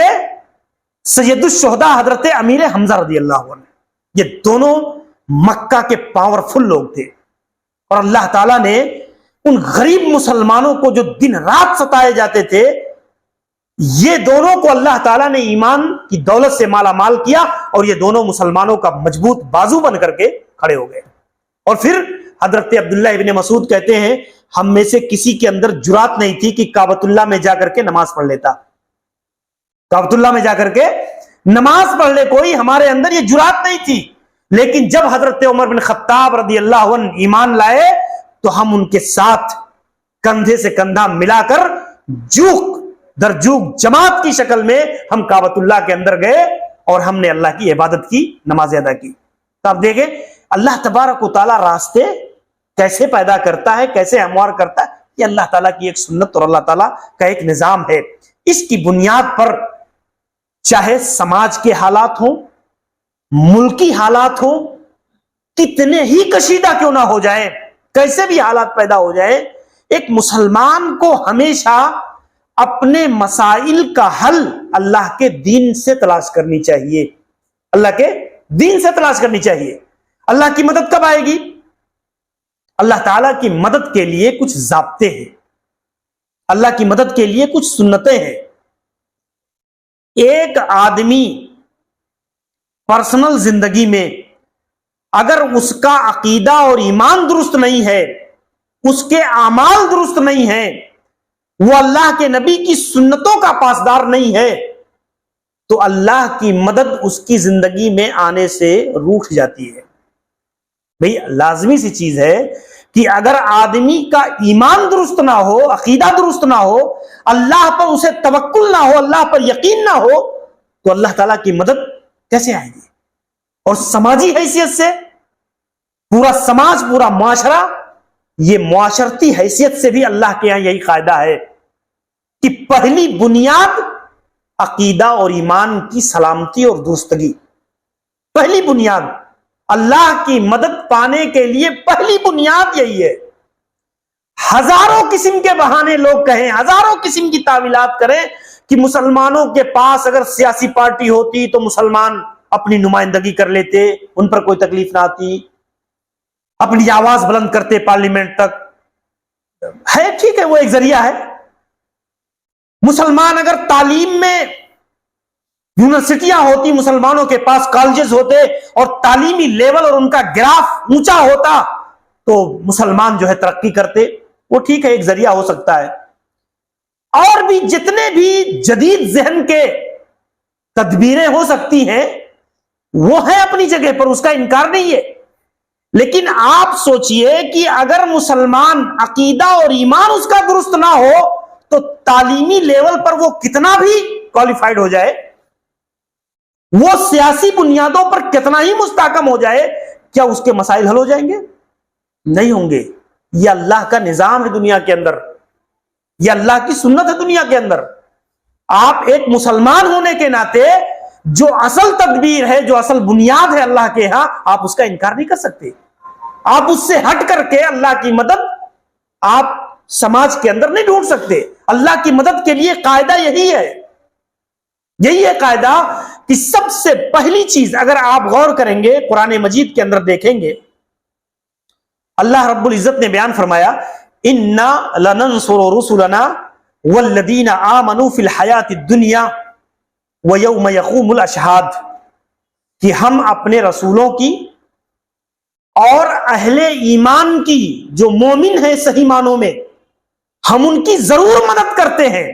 سید الشہداء حضرت امیر حمزہ رضی اللہ عنہ، یہ دونوں مکہ کے پاورفل لوگ تھے، اور اللہ تعالیٰ نے ان غریب مسلمانوں کو جو دن رات ستائے جاتے تھے، یہ دونوں کو اللہ تعالیٰ نے ایمان کی دولت سے مالا مال کیا، اور یہ دونوں مسلمانوں کا مضبوط بازو بن کر کے کھڑے ہو گئے۔ اور پھر حضرت عبداللہ ابن مسعود کہتے ہیں ہم میں سے کسی کے اندر جرات نہیں تھی کہ کعبۃ اللہ میں جا کر کے نماز پڑھ لیتا، کعبۃ اللہ میں جا کر کے نماز پڑھ لے کوئی، ہمارے اندر یہ جرات نہیں تھی۔ لیکن جب حضرت عمر بن خطاب رضی اللہ عنہ ایمان لائے تو ہم ان کے ساتھ کندھے سے کندھا ملا کر جوک در جوک جماعت کی شکل میں ہم کعبۃ اللہ کے اندر گئے، اور ہم نے اللہ کی عبادت کی، نماز ادا کی۔ تو آپ دیکھیں اللہ تبارک و تعالیٰ راستے کیسے پیدا کرتا ہے، کیسے ہموار کرتا ہے، یہ اللہ تعالیٰ کی ایک سنت اور اللہ تعالیٰ کا ایک نظام ہے۔ اس کی بنیاد پر چاہے سماج کے حالات ہوں، ملکی حالات ہوں، کتنے ہی کشیدہ کیوں نہ ہو جائے، کیسے بھی حالات پیدا ہو جائے، ایک مسلمان کو ہمیشہ اپنے مسائل کا حل اللہ کے دین سے تلاش کرنی چاہیے، اللہ کے دین سے تلاش کرنی چاہیے۔ اللہ کی مدد کب آئے گی؟ اللہ تعالیٰ کی مدد کے لیے کچھ ضابطے ہیں، اللہ کی مدد کے لیے کچھ سنتیں ہیں۔ ایک آدمی پرسنل زندگی میں اگر اس کا عقیدہ اور ایمان درست نہیں ہے، اس کے اعمال درست نہیں ہیں، وہ اللہ کے نبی کی سنتوں کا پاسدار نہیں ہے، تو اللہ کی مدد اس کی زندگی میں آنے سے روٹھ جاتی ہے۔ بھئی لازمی سی چیز ہے کہ اگر آدمی کا ایمان درست نہ ہو، عقیدہ درست نہ ہو، اللہ پر اسے توکل نہ ہو، اللہ پر یقین نہ ہو، تو اللہ تعالیٰ کی مدد کیسے آئے گی؟ اور سماجی حیثیت سے پورا سماج، پورا معاشرہ، یہ معاشرتی حیثیت سے بھی اللہ کے یہاں یہی قاعدہ ہے کہ پہلی بنیاد عقیدہ اور ایمان کی سلامتی اور درستگی، پہلی بنیاد اللہ کی مدد پانے کے لیے پہلی بنیاد یہی ہے۔ ہزاروں قسم کے بہانے لوگ کہیں، ہزاروں قسم کی تعویلات کریں کہ مسلمانوں کے پاس اگر سیاسی پارٹی ہوتی تو مسلمان اپنی نمائندگی کر لیتے، ان پر کوئی تکلیف نہ آتی، اپنی آواز بلند کرتے پارلیمنٹ تک، ہے ٹھیک ہے، وہ ایک ذریعہ ہے۔ مسلمان اگر تعلیم میں یونیورسٹیاں ہوتی، مسلمانوں کے پاس کالجز ہوتے اور تعلیمی لیول اور ان کا گراف اونچا ہوتا تو مسلمان جو ہے ترقی کرتے، وہ ٹھیک ہے، ایک ذریعہ ہو سکتا ہے۔ اور بھی جتنے بھی جدید ذہن کے تدبیریں ہو سکتی ہیں وہ ہیں اپنی جگہ پر، اس کا انکار نہیں ہے۔ لیکن آپ سوچئے کہ اگر مسلمان عقیدہ اور ایمان اس کا درست نہ ہو تو تعلیمی لیول پر وہ کتنا بھی کوالیفائڈ ہو جائے، وہ سیاسی بنیادوں پر کتنا ہی مستحکم ہو جائے، کیا اس کے مسائل حل ہو جائیں گے؟ نہیں ہوں گے. یہ اللہ کا نظام ہے دنیا کے اندر, یہ اللہ کی سنت ہے دنیا کے اندر. آپ ایک مسلمان ہونے کے ناطے جو اصل تدبیر ہے, جو اصل بنیاد ہے اللہ کے ہاں, آپ اس کا انکار نہیں کر سکتے. آپ اس سے ہٹ کر کے اللہ کی مدد آپ سماج کے اندر نہیں ڈھونڈ سکتے. اللہ کی مدد کے لیے قاعدہ یہی ہے, یہی ہے قاعدہ کہ سب سے پہلی چیز, اگر آپ غور کریں گے قرآن مجید کے اندر دیکھیں گے, اللہ رب العزت نے بیان فرمایا اِنَّا لَنَنْصُرُ رُسُلَنَا وَالَّذِينَ آمَنُوا فِي الْحَيَاةِ الدُّنْيَا وَيَوْمَ يَقُومُ الْأَشْهَادُ, کہ ہم اپنے رسولوں کی اور اہل ایمان کی, جو مومن ہیں صحیح معنوں میں, ہم ان کی ضرور مدد کرتے ہیں,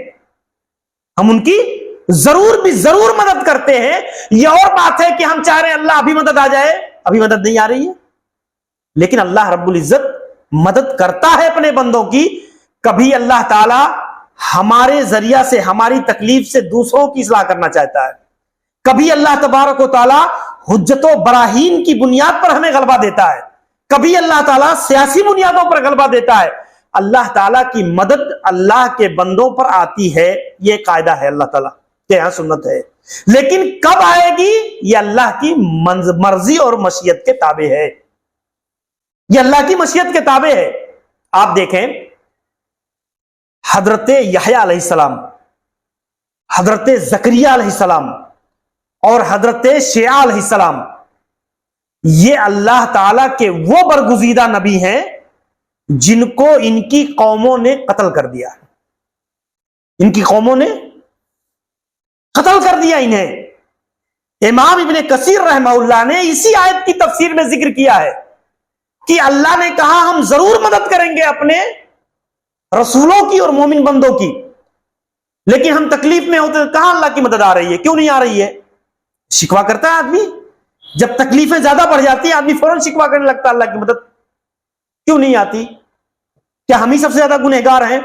ہم ان کی ضرور مدد کرتے ہیں. یہ اور بات ہے کہ ہم چاہ رہے ہیں اللہ ابھی مدد آ جائے, ابھی مدد نہیں آ رہی ہے, لیکن اللہ رب العزت مدد کرتا ہے اپنے بندوں کی. کبھی اللہ تعالی ہمارے ذریعہ سے, ہماری تکلیف سے دوسروں کی اصلاح کرنا چاہتا ہے, کبھی اللہ تبارک و تعالی حجت و براہین کی بنیاد پر ہمیں غلبہ دیتا ہے, کبھی اللہ تعالیٰ سیاسی بنیادوں پر غلبہ دیتا ہے. اللہ تعالیٰ کی مدد اللہ کے بندوں پر آتی ہے, یہ قاعدہ ہے اللہ تعالیٰ کے یہاں سنت ہے. لیکن کب آئے گی, یہ اللہ کی مرضی اور مشیت کے تابع ہے, یہ اللہ کی مشیت کے تابع ہے. آپ دیکھیں حضرت یحییٰ علیہ السلام, حضرت زکریا علیہ السلام اور حضرت شیعہ علیہ السلام, یہ اللہ تعالیٰ کے وہ برگزیدہ نبی ہیں جن کو ان کی قوموں نے قتل کر دیا, ان کی قوموں نے قتل کر دیا انہیں. امام ابن کثیر رحمہ اللہ نے اسی آیت کی تفسیر میں ذکر کیا ہے کہ اللہ نے کہا ہم ضرور مدد کریں گے اپنے رسولوں کی اور مومن بندوں کی, لیکن ہم تکلیف میں ہوتے کہاں اللہ کی مدد آ رہی ہے, کیوں نہیں آ رہی ہے. شکوہ کرتا ہے آدمی, جب تکلیفیں زیادہ بڑھ جاتی ہیں آدمی فوراً شکوہ کرنے لگتا ہے اللہ کی مدد کیوں نہیں آتی, کیا ہم ہی سب سے زیادہ گنہگار ہیں.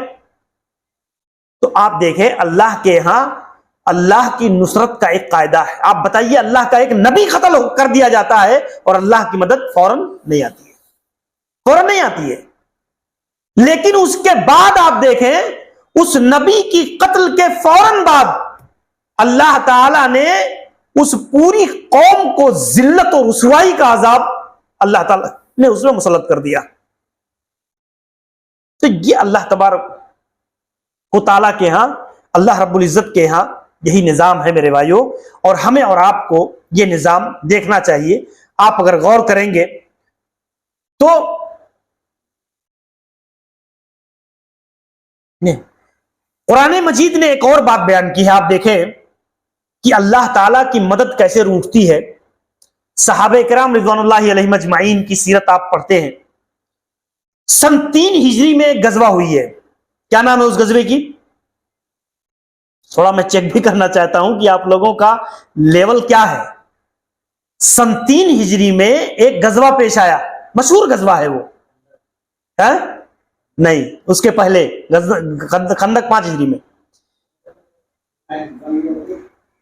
تو آپ دیکھیں اللہ کے ہاں اللہ کی نصرت کا ایک قاعدہ ہے. آپ بتائیے اللہ کا ایک نبی قتل کر دیا جاتا ہے اور اللہ کی مدد فوراً نہیں آتی ہے, فوراً نہیں آتی ہے. لیکن اس کے بعد آپ دیکھیں اس نبی کی قتل کے فوراً بعد اللہ تعالی نے اس پوری قوم کو ذلت اور رسوائی کا عذاب اللہ تعالی نے اس میں مسلط کر دیا. تو یہ اللہ تبارک و تعالیٰ کے ہاں, اللہ رب العزت کے ہاں یہی نظام ہے میرے بھائیوں, اور ہمیں اور آپ کو یہ نظام دیکھنا چاہیے. آپ اگر غور کریں گے تو قرآن مجید نے ایک اور بات بیان کی ہے. آپ دیکھیں کہ اللہ تعالیٰ کی مدد کیسے روٹتی ہے. صحابہ کرام رضوان اللہ علیہم اجمعین کی سیرت آپ پڑھتے ہیں. سن 3 ہجری میں ایک غزوہ ہوئی ہے. کیا نام ہے اس غزوے کی؟ تھوڑا میں چیک بھی کرنا چاہتا ہوں کہ آپ لوگوں کا لیول کیا ہے. سن 3 ہجری میں ایک غزوہ پیش آیا, مشہور غزوہ ہے وہ, ہے نہیں, اس کے پہلے خندق 5 ہجری میں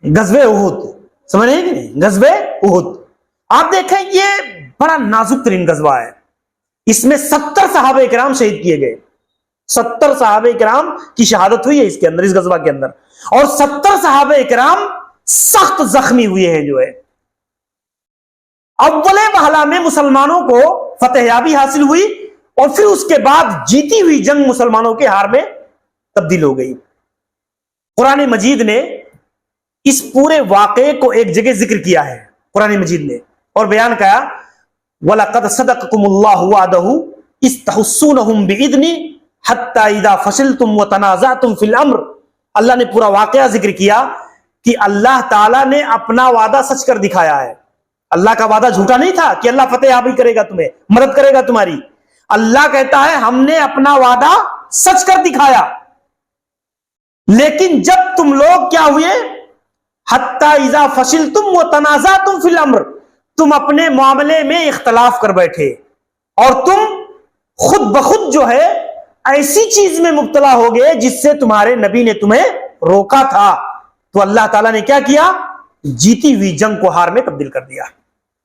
غزوہ احد, سمجھ رہے کہ نہیں, غزوہ احد. آپ دیکھیں یہ بڑا نازک ترین غزوہ ہے. اس میں 70 صحابہ کرام شہید کیے گئے, 70 صحابہ کرام کی شہادت ہوئی ہے اس کے اندر, اس غزوہ کے اندر, اور 70 صحابہ کرام سخت زخمی ہوئے ہیں. جو ہے اول مرحلہ میں مسلمانوں کو فتح یابی حاصل ہوئی اور پھر اس کے بعد جیتی ہوئی جنگ مسلمانوں کے ہار میں تبدیل ہو گئی. قرآن مجید نے اس پورے واقعے کو ایک جگہ ذکر کیا ہے قرآن مجید نے, اور بیان کیا وَلَقَدْ صَدَقَكُمُ اللَّهُ وَعْدَهُ إِذْ تَحُسُّونَهُمْ بِإِذْنِهِ حَتَّى إِذَا فَشِلْتُمْ وَتَنَازَعْتُمْ فِي الْأَمْرِ. اللہ نے پورا واقعہ ذکر کیا کہ اللہ تعالیٰ نے اپنا وعدہ سچ کر دکھایا ہے. اللہ کا وعدہ جھوٹا نہیں تھا کہ اللہ فتح یابی کرے گا, تمہیں مدد کرے گا تمہاری. اللہ کہتا ہے ہم نے اپنا وعدہ سچ کر دکھایا, لیکن جب تم لوگ کیا ہوئے, حتی اذا فشلتم وتنازعتم فی الامر, تم اپنے معاملے میں اختلاف کر بیٹھے اور تم خود بخود جو ہے ایسی چیز میں مبتلا ہو گئے جس سے تمہارے نبی نے تمہیں روکا تھا, تو اللہ تعالیٰ نے کیا کیا, جیتی ہوئی جنگ کو ہار میں تبدیل کر دیا.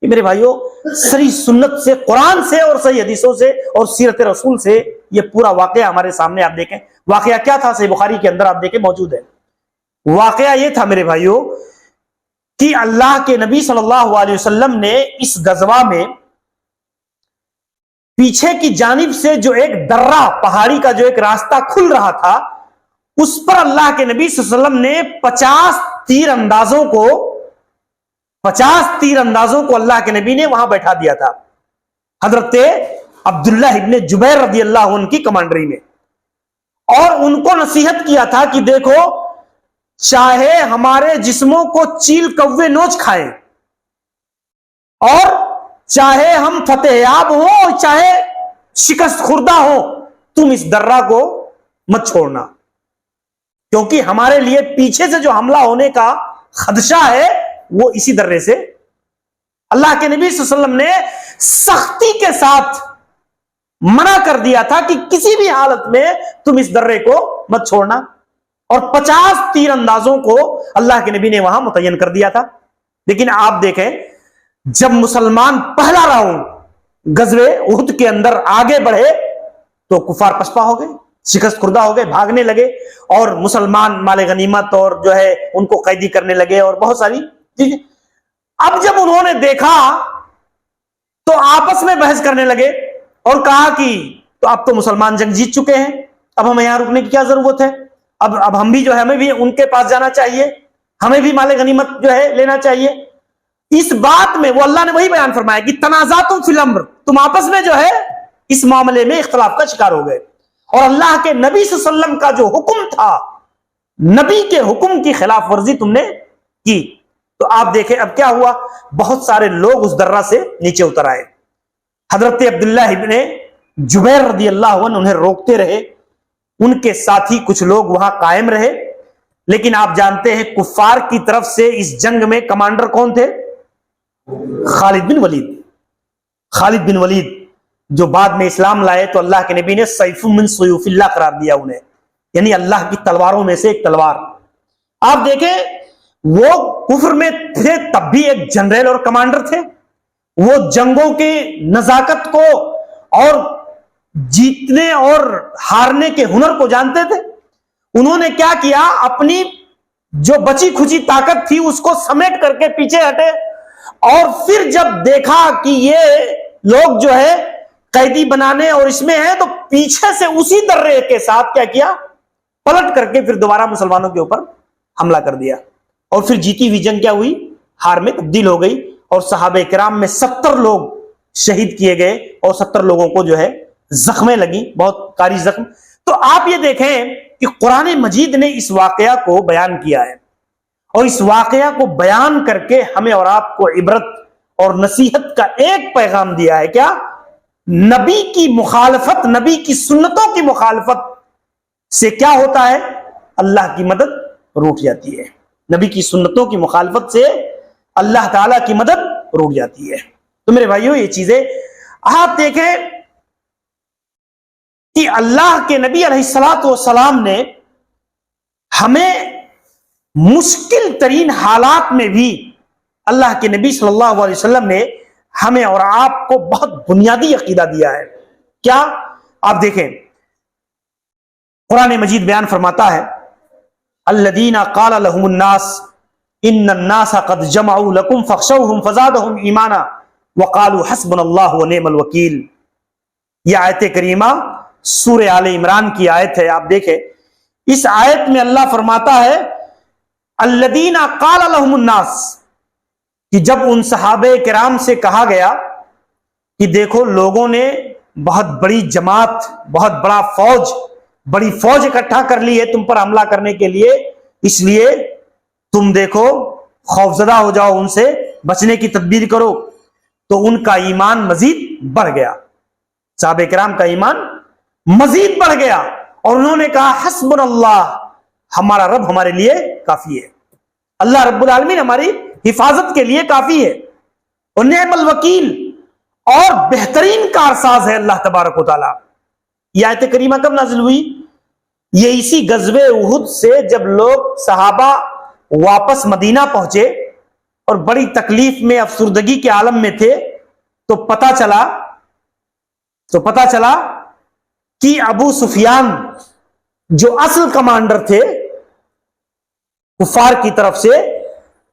کہ میرے بھائیوں صحیح سنت سے، قرآن سے اور صحیح حدیثوں سے اور سیرت رسول سے یہ پورا واقعہ ہمارے سامنے آپ دیکھیں. واقعہ کیا تھا؟ صحیح بخاری کے اندر آپ دیکھیں موجود ہے. واقعہ یہ تھا میرے بھائیوں کہ اللہ کے نبی صلی اللہ علیہ وسلم نے اس غزوہ میں پیچھے کی جانب سے جو ایک درہ، پہاڑی کا جو ایک راستہ کھل رہا تھا، اس پر اللہ کے نبی صلی اللہ علیہ وسلم نے 50 تیر اندازوں کو اللہ کے نبی نے وہاں بیٹھا دیا تھا، حضرت عبداللہ ابن جبیر رضی اللہ عنہ کی کمانڈری میں، اور ان کو نصیحت کیا تھا کہ دیکھو، چاہے ہمارے جسموں کو چیل کوے نوچ کھائیں، اور چاہے ہم فتح یاب ہوں اور چاہے شکست خوردہ ہوں، تم اس درہ کو مت چھوڑنا، کیونکہ ہمارے لیے پیچھے سے جو حملہ ہونے کا خدشہ ہے وہ اسی درے سے. اللہ کے نبی صلی اللہ علیہ وسلم نے سختی کے ساتھ منع کر دیا تھا کہ کسی بھی حالت میں تم اس درے کو مت چھوڑنا، اور 50 تیر اندازوں کو اللہ کے نبی نے وہاں متعین کر دیا تھا. لیکن آپ دیکھیں، جب مسلمان پہلا راؤنڈ غزوہ احد کے اندر آگے بڑھے تو کفار پسپا ہو گئے، شکست خوردہ ہو گئے، بھاگنے لگے، اور مسلمان مال غنیمت اور جو ہے ان کو قیدی کرنے لگے اور بہت ساری چیزیں. اب جب انہوں نے دیکھا تو آپس میں بحث کرنے لگے اور کہا کہ تو اب تو مسلمان جنگ جیت چکے ہیں، اب ہمیں یہاں رکنے کی کیا ضرورت ہے، اب ہم بھی جو ہے ہمیں بھی ان کے پاس جانا چاہیے، ہمیں بھی مال غنیمت جو ہے لینا چاہیے. اس بات میں وہ اللہ نے وہی بیان فرمایا کہ تنازعتم فی الامر، تم آپس میں جو ہے اس معاملے میں اختلاف کا شکار ہو گئے، اور اللہ کے نبی صلی اللہ علیہ وسلم کا جو حکم تھا، نبی کے حکم کی خلاف ورزی تم نے کی. تو آپ دیکھیں اب کیا ہوا، بہت سارے لوگ اس درہ سے نیچے اتر آئے. حضرت عبداللہ ابن جبیر رضی اللہ عنہ انہیں روکتے رہے، ان کے ساتھی کچھ لوگ وہاں قائم رہے. لیکن آپ جانتے ہیں کفار کی طرف سے اس جنگ میں کمانڈر کون تھے؟ خالد بن ولید، جو بعد میں اسلام لائے تو اللہ کے نبی نے سیف من سیوف اللہ قرار دیا انہیں، یعنی اللہ کی تلواروں میں سے ایک تلوار. آپ دیکھیں وہ کفر میں تھے تب بھی ایک جنرل اور کمانڈر تھے، وہ جنگوں کے نزاکت کو اور جیتنے اور ہارنے کے ہنر کو جانتے تھے. انہوں نے کیا کیا، اپنی جو بچی کھچی طاقت تھی اس کو سمیٹ کر کے پیچھے ہٹے، اور پھر جب دیکھا کہ یہ لوگ جو ہے قیدی بنانے اور اس میں ہیں، تو پیچھے سے اسی درے کے ساتھ کیا کیا، پلٹ کر کے پھر دوبارہ مسلمانوں کے اوپر حملہ کر دیا، اور پھر جیتی ہوئی جنگ کیا ہوئی، ہار میں تبدیل ہو گئی، اور صحابہ کرام میں 70 لوگ شہید کیے گئے اور 70 لوگوں کو جو ہے زخمیں لگی، بہت کاری زخم. تو آپ یہ دیکھیں کہ قرآن مجید نے اس واقعہ کو بیان کیا ہے، اور اس واقعہ کو بیان کر کے ہمیں اور آپ کو عبرت اور نصیحت کا ایک پیغام دیا ہے. کیا؟ نبی کی مخالفت، نبی کی سنتوں کی مخالفت سے کیا ہوتا ہے، اللہ کی مدد روٹ جاتی ہے. نبی کی سنتوں کی مخالفت سے اللہ تعالی کی مدد روٹ جاتی ہے. تو میرے بھائیوں یہ چیزیں آپ دیکھیں کہ اللہ کے نبی علیہ الصلوۃ والسلام نے ہمیں مشکل ترین حالات میں بھی، اللہ کے نبی صلی اللہ علیہ وسلم نے ہمیں اور آپ کو بہت بنیادی عقیدہ دیا ہے. کیا؟ آپ دیکھیں قرآن مجید بیان فرماتا ہے، الذین قال لهم الناس ان الناس قد جمعوا لكم فاخشوهم فزادهم ایمانا وقالوا حسبنا اللہ ونعم الوکیل. یہ آیت کریمہ سورہ آل عمران کی آیت ہے. آپ دیکھیں اس آیت میں اللہ فرماتا ہے الذین قال لهم الناس، کہ جب ان صحابہ کرام سے کہا گیا کہ دیکھو لوگوں نے بہت بڑی جماعت، بہت بڑی فوج اکٹھا کر لی ہے تم پر حملہ کرنے کے لیے، اس لیے تم دیکھو خوفزدہ ہو جاؤ، ان سے بچنے کی تدبیر کرو. تو ان کا ایمان مزید بڑھ گیا، صحابہ کرام کا ایمان مزید بڑھ گیا، اور انہوں نے کہا حسبنا اللہ، ہمارا رب ہمارے لیے کافی ہے، اللہ رب العالمین ہماری حفاظت کے لیے کافی ہے، اور نعم الوکیل، اور بہترین کارساز ہے اللہ تبارک و تعالی. یہ آیت کریمہ کب نازل ہوئی؟ یہ اسی غزوہ احد سے جب لوگ صحابہ واپس مدینہ پہنچے اور بڑی تکلیف میں افسردگی کے عالم میں تھے، تو پتا چلا کہ ابو سفیان جو اصل کمانڈر تھے کفار کی طرف سے،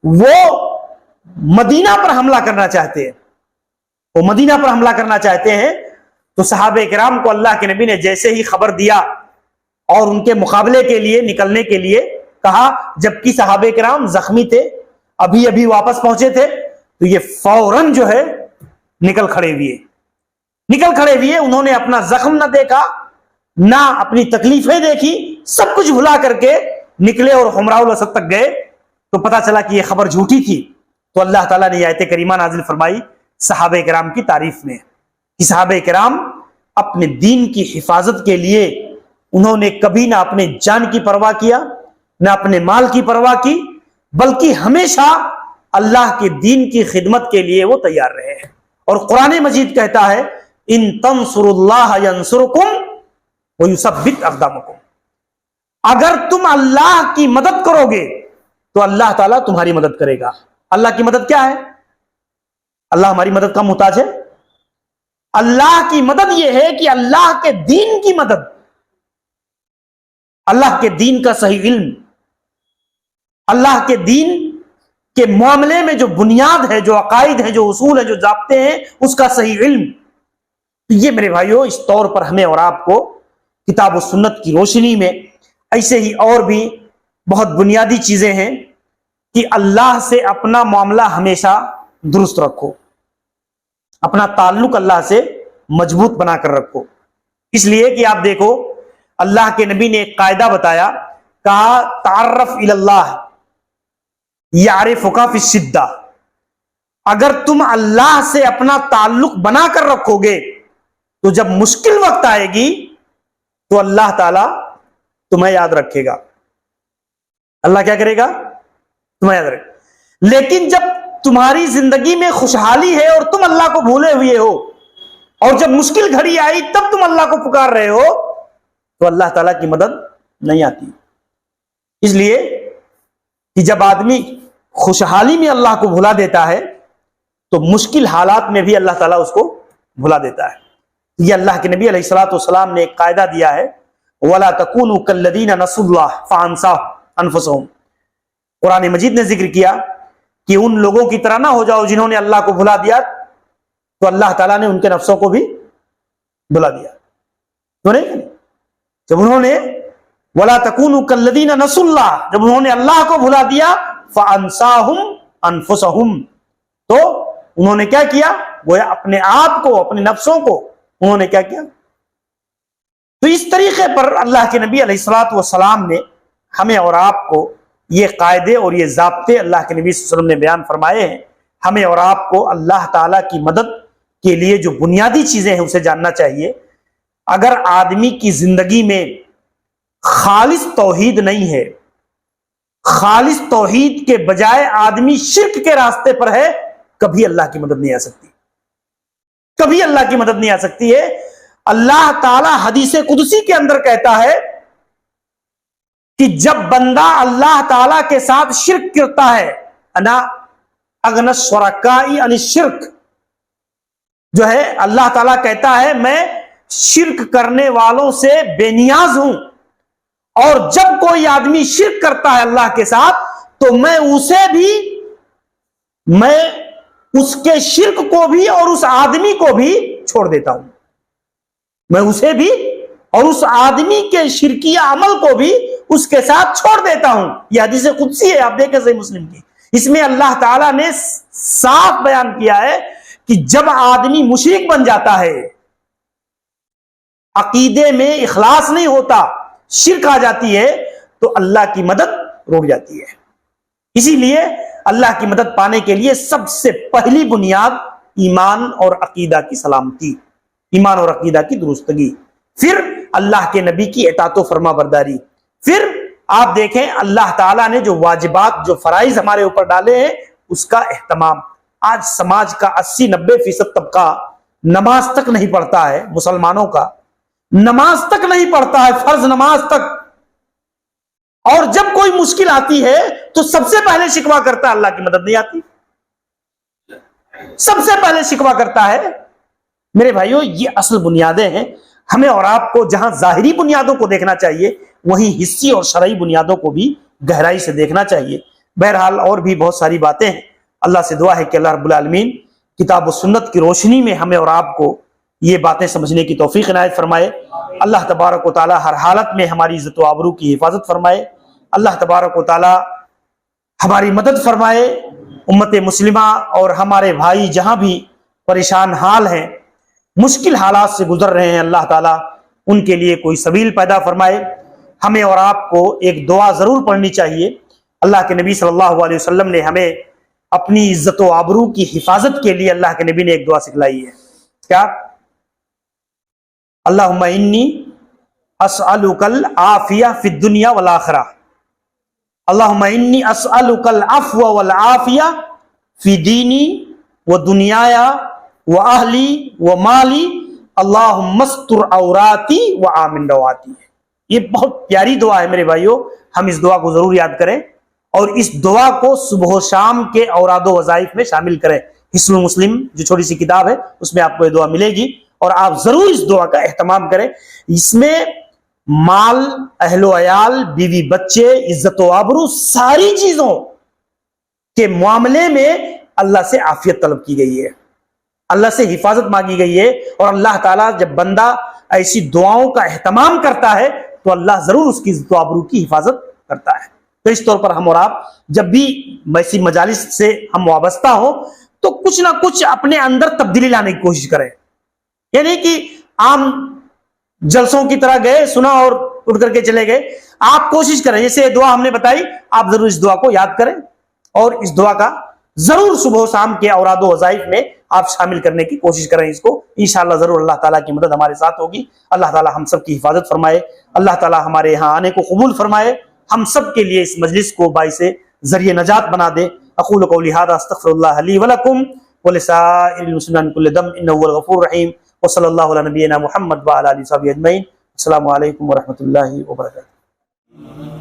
وہ مدینہ پر حملہ کرنا چاہتے ہیں تو صحابہ کرام کو اللہ کے نبی نے جیسے ہی خبر دیا اور ان کے مقابلے کے لیے نکلنے کے لیے کہا، جبکہ صحابہ کرام زخمی تھے، ابھی واپس پہنچے تھے، تو یہ فوراً جو ہے نکل کھڑے ہوئے، انہوں نے اپنا زخم نہ دیکھا، نہ اپنی تکلیفیں دیکھی، سب کچھ بھلا کر کے نکلے اور حمراء الاسد تک گئے۔ تو پتا چلا کہ یہ خبر جھوٹی تھی، تو اللہ تعالیٰ نے یہ آیت کریمہ نازل فرمائی صحابہ کرام کی تعریف میں، کہ صحابہ کرام اپنے دین کی حفاظت کے لیے انہوں نے کبھی نہ اپنے جان کی پرواہ کیا، نہ اپنے مال کی پرواہ کی، بلکہ ہمیشہ اللہ کے دین کی خدمت کے لیے وہ تیار رہے ہیں۔ اور قرآن مجید کہتا ہے ان تنصروا اللہ ینصرکم ویثبت اقدامکم، اگر تم اللہ کی مدد کرو گے تو اللہ تعالیٰ تمہاری مدد کرے گا۔ اللہ کی مدد کیا ہے؟ اللہ ہماری مدد کا محتاج ہے؟ اللہ کی مدد یہ ہے کہ اللہ کے دین کی مدد، اللہ کے دین کا صحیح علم، اللہ کے دین کے معاملے میں جو بنیاد ہے، جو عقائد ہے، جو اصول ہے، جو ضابطے ہیں، اس کا صحیح علم۔ یہ میرے بھائیوں اس طور پر ہمیں اور آپ کو کتاب و سنت کی روشنی میں ایسے ہی اور بھی بہت بنیادی چیزیں ہیں کہ اللہ سے اپنا معاملہ ہمیشہ درست رکھو، اپنا تعلق اللہ سے مضبوط بنا کر رکھو۔ اس لیے کہ آپ دیکھو اللہ کے نبی نے ایک قاعدہ بتایا، کہا تعرف الی اللہ یعرفک فی الشدہ، اگر تم اللہ سے اپنا تعلق بنا کر رکھو گے تو جب مشکل وقت آئے گی تو اللہ تعالیٰ تمہیں یاد رکھے گا۔ اللہ کیا کرے گا؟ تمہیں یاد رکھے گا۔ لیکن جب تمہاری زندگی میں خوشحالی ہے اور تم اللہ کو بھولے ہوئے ہو، اور جب مشکل گھڑی آئی تب تم اللہ کو پکار رہے ہو، تو اللہ تعالیٰ کی مدد نہیں آتی۔ اس لیے کہ جب آدمی خوشحالی میں اللہ کو بھلا دیتا ہے تو مشکل حالات میں بھی اللہ تعالیٰ اس کو بھلا دیتا ہے۔ یہ اللہ کے نبی علیہ الصلوۃ والسلام نے ایک قاعدہ دیا ہے، وَلَا تَكُونُوا كَالَّذِينَ نَسُوا اللَّهَ فَأَنسَاهُمْ أَنفُسَهُمْ۔ قرآن مجید نے ذکر کیا کہ ان لوگوں کی طرح نہ ہو جاؤ جنہوں نے اللہ کو بھلا دیا تو اللہ تعالیٰ نے ان کے نفسوں کو بھی بھلا دیا۔ تو نہیں، جب انہوں نے وَلَا تَكُونُوا كَالَّذِينَ نَسُوا اللَّهَ، جب انہوں نے اللہ کو بھلا دیا، فَأَنسَاهُمْ أَنفُسَهُمْ، تو انہوں نے کیا کیا؟ گویا اپنے آپ کو، اپنے نفسوں کو انہوں نے کیا کیا؟ تو اس طریقے پر اللہ کے نبی علیہ الصلوۃ والسلام نے ہمیں اور آپ کو یہ قاعدے اور یہ ضابطے اللہ کے نبی صلی اللہ علیہ وسلم نے بیان فرمائے ہیں۔ ہمیں اور آپ کو اللہ تعالیٰ کی مدد کے لیے جو بنیادی چیزیں ہیں اسے جاننا چاہیے۔ اگر آدمی کی زندگی میں خالص توحید نہیں ہے، خالص توحید کے بجائے آدمی شرک کے راستے پر ہے، کبھی اللہ کی مدد نہیں آ سکتی، کبھی اللہ کی مدد نہیں آ سکتی ہے۔ اللہ تعالیٰ حدیث قدسی کے اندر کہتا ہے کہ جب بندہ اللہ تعالیٰ کے ساتھ شرک کرتا ہے، انا اغنی الشرکاء عن الشرک، جو ہے اللہ تعالیٰ کہتا ہے میں شرک کرنے والوں سے بے نیاز ہوں، اور جب کوئی آدمی شرک کرتا ہے اللہ کے ساتھ تو میں اس کے شرک کو بھی اور اس آدمی کو بھی چھوڑ دیتا ہوں، میں اسے بھی اور اس آدمی کے شرکیہ عمل کو بھی اس کے ساتھ چھوڑ دیتا ہوں۔ یہ حدیث قدسی ہے، آپ دیکھیں صحیح مسلم کی، اس میں اللہ تعالیٰ نے صاف بیان کیا ہے کہ جب آدمی مشرک بن جاتا ہے، عقیدے میں اخلاص نہیں ہوتا، شرک آ جاتی ہے، تو اللہ کی مدد رک جاتی ہے۔ اسی لیے اللہ کی مدد پانے کے لیے سب سے پہلی بنیاد ایمان اور عقیدہ کی سلامتی، ایمان اور عقیدہ کی درستگی، پھر اللہ کے نبی کی اطاعت و فرما برداری، پھر آپ دیکھیں اللہ تعالیٰ نے جو واجبات، جو فرائض ہمارے اوپر ڈالے ہیں اس کا اہتمام۔ آج سماج کا 80-90% طبقہ نماز تک نہیں پڑھتا ہے، مسلمانوں کا نماز تک نہیں پڑھتا ہے، فرض نماز تک، اور جب کوئی مشکل آتی ہے تو سب سے پہلے شکوہ کرتا ہے اللہ کی مدد نہیں آتی۔ سب سے پہلے شکوہ کرتا ہے. میرے بھائیوں یہ اصل بنیادیں ہیں. ہمیں اور آپ کو جہاں ظاہری بنیادوں کو دیکھنا چاہیے وہیں حصی اور شرعی بنیادوں کو بھی گہرائی سے دیکھنا چاہیے. بہرحال اور بھی بہت ساری باتیں ہیں. اللہ سے دعا ہے کہ اللہ رب العالمین کتاب و سنت کی روشنی میں ہمیں اور آپ کو یہ باتیں سمجھنے کی توفیق عنایت فرمائے. اللہ تبارک و تعالی ہر حالت میں ہماری عزت و آبرو کی حفاظت فرمائے. اللہ تبارک و تعالی ہماری مدد فرمائے. امت مسلمہ اور ہمارے بھائی جہاں بھی پریشان حال ہیں، مشکل حالات سے گزر رہے ہیں، اللہ تعالیٰ ان کے لیے کوئی سبیل پیدا فرمائے. ہمیں اور آپ کو ایک دعا ضرور پڑھنی چاہیے. اللہ کے نبی صلی اللہ علیہ وسلم نے ہمیں اپنی عزت و آبرو کی حفاظت کے لیے اللہ کے نبی نے ایک دعا سکھلائی ہے. کیا؟ اللہم انی اسألک العافیہ فی الدنیا والآخرہ. اللہم انی اسألک العفو والعافیہ فی دینی و دنیایا و اہلی و مالی اللہم استر عوراتی و آمن رواتی. یہ بہت پیاری دعا ہے میرے بھائیوں. ہم اس دعا کو ضرور یاد کریں اور اس دعا کو صبح و شام کے اوراد و وظائف میں شامل کریں. حصن المسلم جو چھوٹی سی کتاب ہے اس میں آپ کو یہ دعا ملے گی اور آپ ضرور اس دعا کا اہتمام کریں. اس میں مال، اہل و عیال، بیوی بچے، عزت و آبرو، ساری چیزوں کے معاملے میں اللہ سے عافیت طلب کی گئی ہے، اللہ سے حفاظت مانگی گئی ہے. اور اللہ تعالیٰ جب بندہ ایسی دعاؤں کا اہتمام کرتا ہے تو اللہ ضرور اس کی عزت و آبرو کی حفاظت کرتا ہے. تو اس طور پر ہم اور آپ جب بھی ایسی مجالس سے ہم وابستہ ہوں تو کچھ نہ کچھ اپنے اندر تبدیلی لانے کی کوشش کریں. یعنی کہ عام جلسوں کی طرح گئے، سنا اور اٹھ کر کے چلے گئے. آپ کوشش کریں، جیسے دعا ہم نے بتائی، آپ ضرور اس دعا کو یاد کریں اور اس دعا کا ضرور صبح و شام کے اوراد و وظائف میں آپ شامل کرنے کی کوشش کریں. اس کو انشاءاللہ ضرور اللہ تعالیٰ کی مدد ہمارے ساتھ ہوگی. اللہ تعالیٰ ہم سب کی حفاظت فرمائے. اللہ تعالیٰ ہمارے یہاں آنے کو قبول فرمائے. ہم سب کے لیے اس مجلس کو باعث ذریعہ نجات بنا دے. اقول قولی ھذا استغفر اللہ لی ولکم ولسائر المسلمین من کل ذنب انہ هو الغفور الرحیم. وصلی اللہ علی نبینا محمد وعلی آلہ وصحبہ اجمعین. السلام علیکم ورحمۃ اللہ وبرکاتہ.